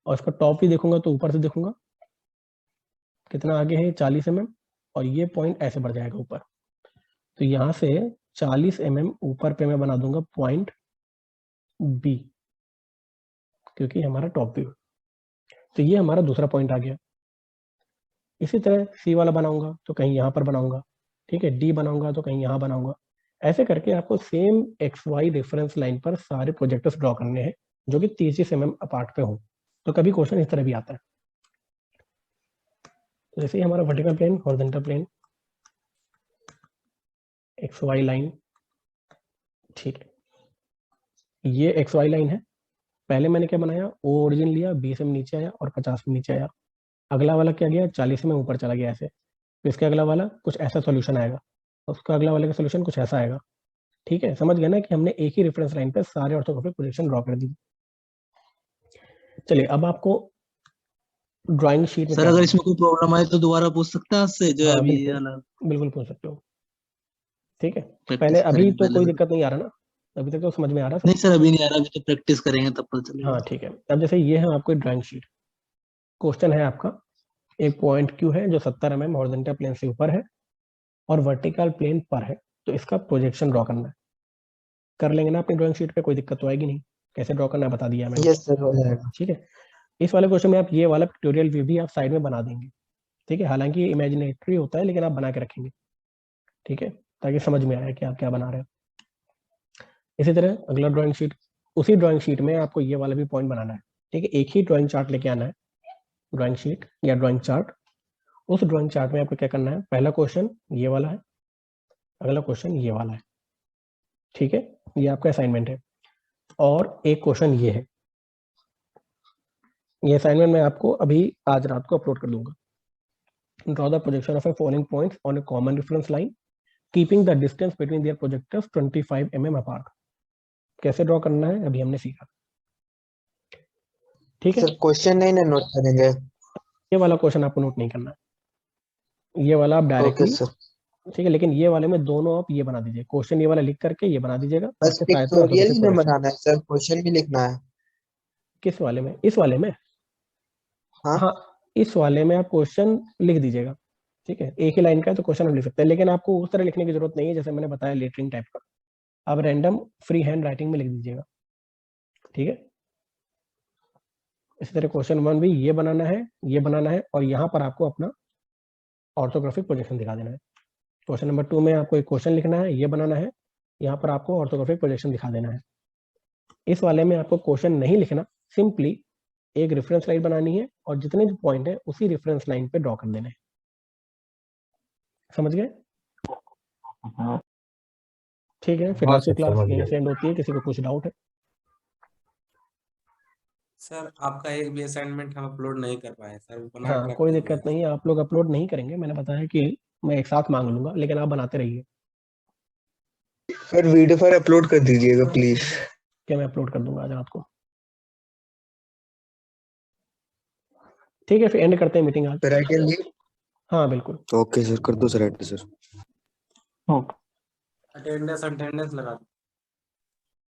और इसका टॉप भी देखूंगा तो ऊपर से देखूंगा कितना आगे है, 40 mm, और ये पॉइंट ऐसे बढ़ जाएगा ऊपर। तो यहाँ से 40 mm ऊपर पे मैं बना दूंगा पॉइंट B, क्योंकि हमारा टॉप व्यू। तो ये हमारा दूसरा पॉइंट आ गया। इसी तरह C वाला बनाऊंगा तो कहीं यहाँ पर बनाऊंगा, ठीक है, D बनाऊंगा तो कहीं यहाँ बनाऊंगा। ऐसे करके आपको सेम XY रेफरेंस लाइन पर सारे प्रोजेक्टर्स ड्रॉ करने हैं जो कि 30 mm अपार्ट पे हो। तो कभी क्वेश्चन इस तरह भी आता है। तो जैसे ही हमारा vertical plane, horizontal plane, XY line, ठीक है, ये XY लाइन है। पहले मैंने क्या बनाया, ओरिजिन लिया, 20 mm नीचे आया और 50 mm नीचे आया। अगला वाला क्या गया, 40 mm ऊपर चला गया ऐसे। तो इसके अगला वाला कुछ ऐसा सॉल्यूशन आएगा, उसका अगला वाले का सॉल्यूशन कुछ ऐसा आएगा, ठीक है। समझ गया ना कि हमने एक ही रेफरेंस लाइन पे सारे ऑर्थोग्राफिक प्रोजेक्शन ड्रॉ कर दी। चलिए अब आपको ड्राइंग शीट में सर अगर इसमें कोई प्रॉब्लम आए तो दोबारा पूछ सकते हैं आपसे, जो हाँ, अभी बिल्कुल पूछ सकते हो, ठीक है। प्रैक्टिस पहले अभी करेंगे तो पहले कोई तो। दिक्कत नहीं आ रहा ना, अभी तक तो समझ में आ रहा है। नहीं सर अभी नहीं आ रहा, अभी तो प्रैक्टिस करेंगे तब पता चलेगा। हाँ ठीक है। अब जैसे ये है आपको ड्राइंग शीट, क्वेश्चन है आपका, एक पॉइंट Q है जो 70 mm हॉरिजॉन्टल प्लेन से ऊपर है और वर्टिकल प्लेन पर है, तो इसका प्रोजेक्शन ड्रॉ करना है। कर लेंगे ना अपनी ड्राइंग शीट पे, कोई दिक्कत तो आएगी नहीं। कैसे ड्रॉ करना है बता दिया मैंने। यस सर, हो जाएगा। ठीक है। इस वाले क्वेश्चन में आप ये वाला पिक्टोरियल व्यू भी आप साइड में बना देंगे, ठीक है। हालांकि ये इमेजिनेटरी होता है लेकिन आप बना के रखेंगे, ठीक है, ताकि समझ में आए कि आप क्या बना रहे हो। इसी तरह अगला ड्राइंग शीट, उसी ड्राइंग शीट में आपको ये वाला भी पॉइंट बनाना है, ठीक है। एक ही ड्राइंग चार्ट लेके आना है, ड्राइंग शीट या ड्राइंग चार्ट। उस ड्राइंग चार्ट में आपको क्या करना है, पहला क्वेश्चन ये वाला है, अगला क्वेश्चन ये वाला है, ठीक है, ये आपका असाइनमेंट है। और एक क्वेश्चन ये है, ये असाइनमेंट मैं आपको अभी आज रात को अपलोड कर दूंगा। Draw the projection of A following points on A common reference line keeping the distance between their projectors 25 mm apart. कैसे ड्रॉ करना है अभी हमने सीखा, ठीक है। सर क्वेश्चन नहीं ना नोट करेंगे? ये वाला क्वेश्चन आपको नोट नहीं करना है, ये वाला आप ओके डायरेक्टली, सर। ठीक है। लेकिन ये वाले में दोनों आप ये बना दीजिए, क्वेश्चन ये वाला लिख करके ये बना दीजिएगा। बस पिक्टोरियल ही ना बनाना है सर, क्वेश्चन भी लिखना है? किस वाले में, इस वाले में? हाँ, इस वाले में आप क्वेश्चन लिख दीजिएगा, ठीक है। एक ही लाइन का है तो क्वेश्चन हम लिख सकते हैं, लेकिन आपको उस तरह लिखने की जरूरत नहीं है जैसे मैंने बताया लेटरिंग टाइप का। आप रैंडम फ्री हैंड राइटिंग में लिख दीजिएगा, ठीक है। इसी तरह क्वेश्चन 1 भी ये बनाना है, ये बनाना है, और यहाँ पर आपको अपना ऑर्थोग्राफिक प्रोजेक्शन दिखा देना है। क्वेश्चन नंबर 2 में आपको एक क्वेश्चन लिखना है, ये बनाना है, यहाँ पर आपको ऑर्थोग्राफिक प्रोजेक्शन दिखा देना है। इस वाले में आपको क्वेश्चन नहीं लिखना, सिंपली एक रेफरेंस लाइन बनानी है और जितने भी पॉइंट है उसी रेफरेंस लाइन पे ड्रॉ कर देने हैं। समझ गए? ठीक है, फिर आज की क्लास यहीं से एंड होती है। किसी को कुछ डाउट है? सर आपका एक भी असाइनमेंट हम अपलोड नहीं कर पाए सर, बना के हाँ, रख कोई देंगे। दिक्कत नहीं है, आप लोग अपलोड नहीं करेंगे, मैंने बताया कि मैं एक साथ मांग लूंगा, लेकिन आप बनाते रहिए। सर वीडियो पर अपलोड कर दीजिएगा प्लीज। क्या मैं अपलोड कर दूंगा आज रात को। ठीक है, फिर एंड करते हैं मीटिंग आज। Sir I can leave? हाँ बिल्कुल। ओके सर, कर दो sir, add sir. Okay. Attendance लगा दो।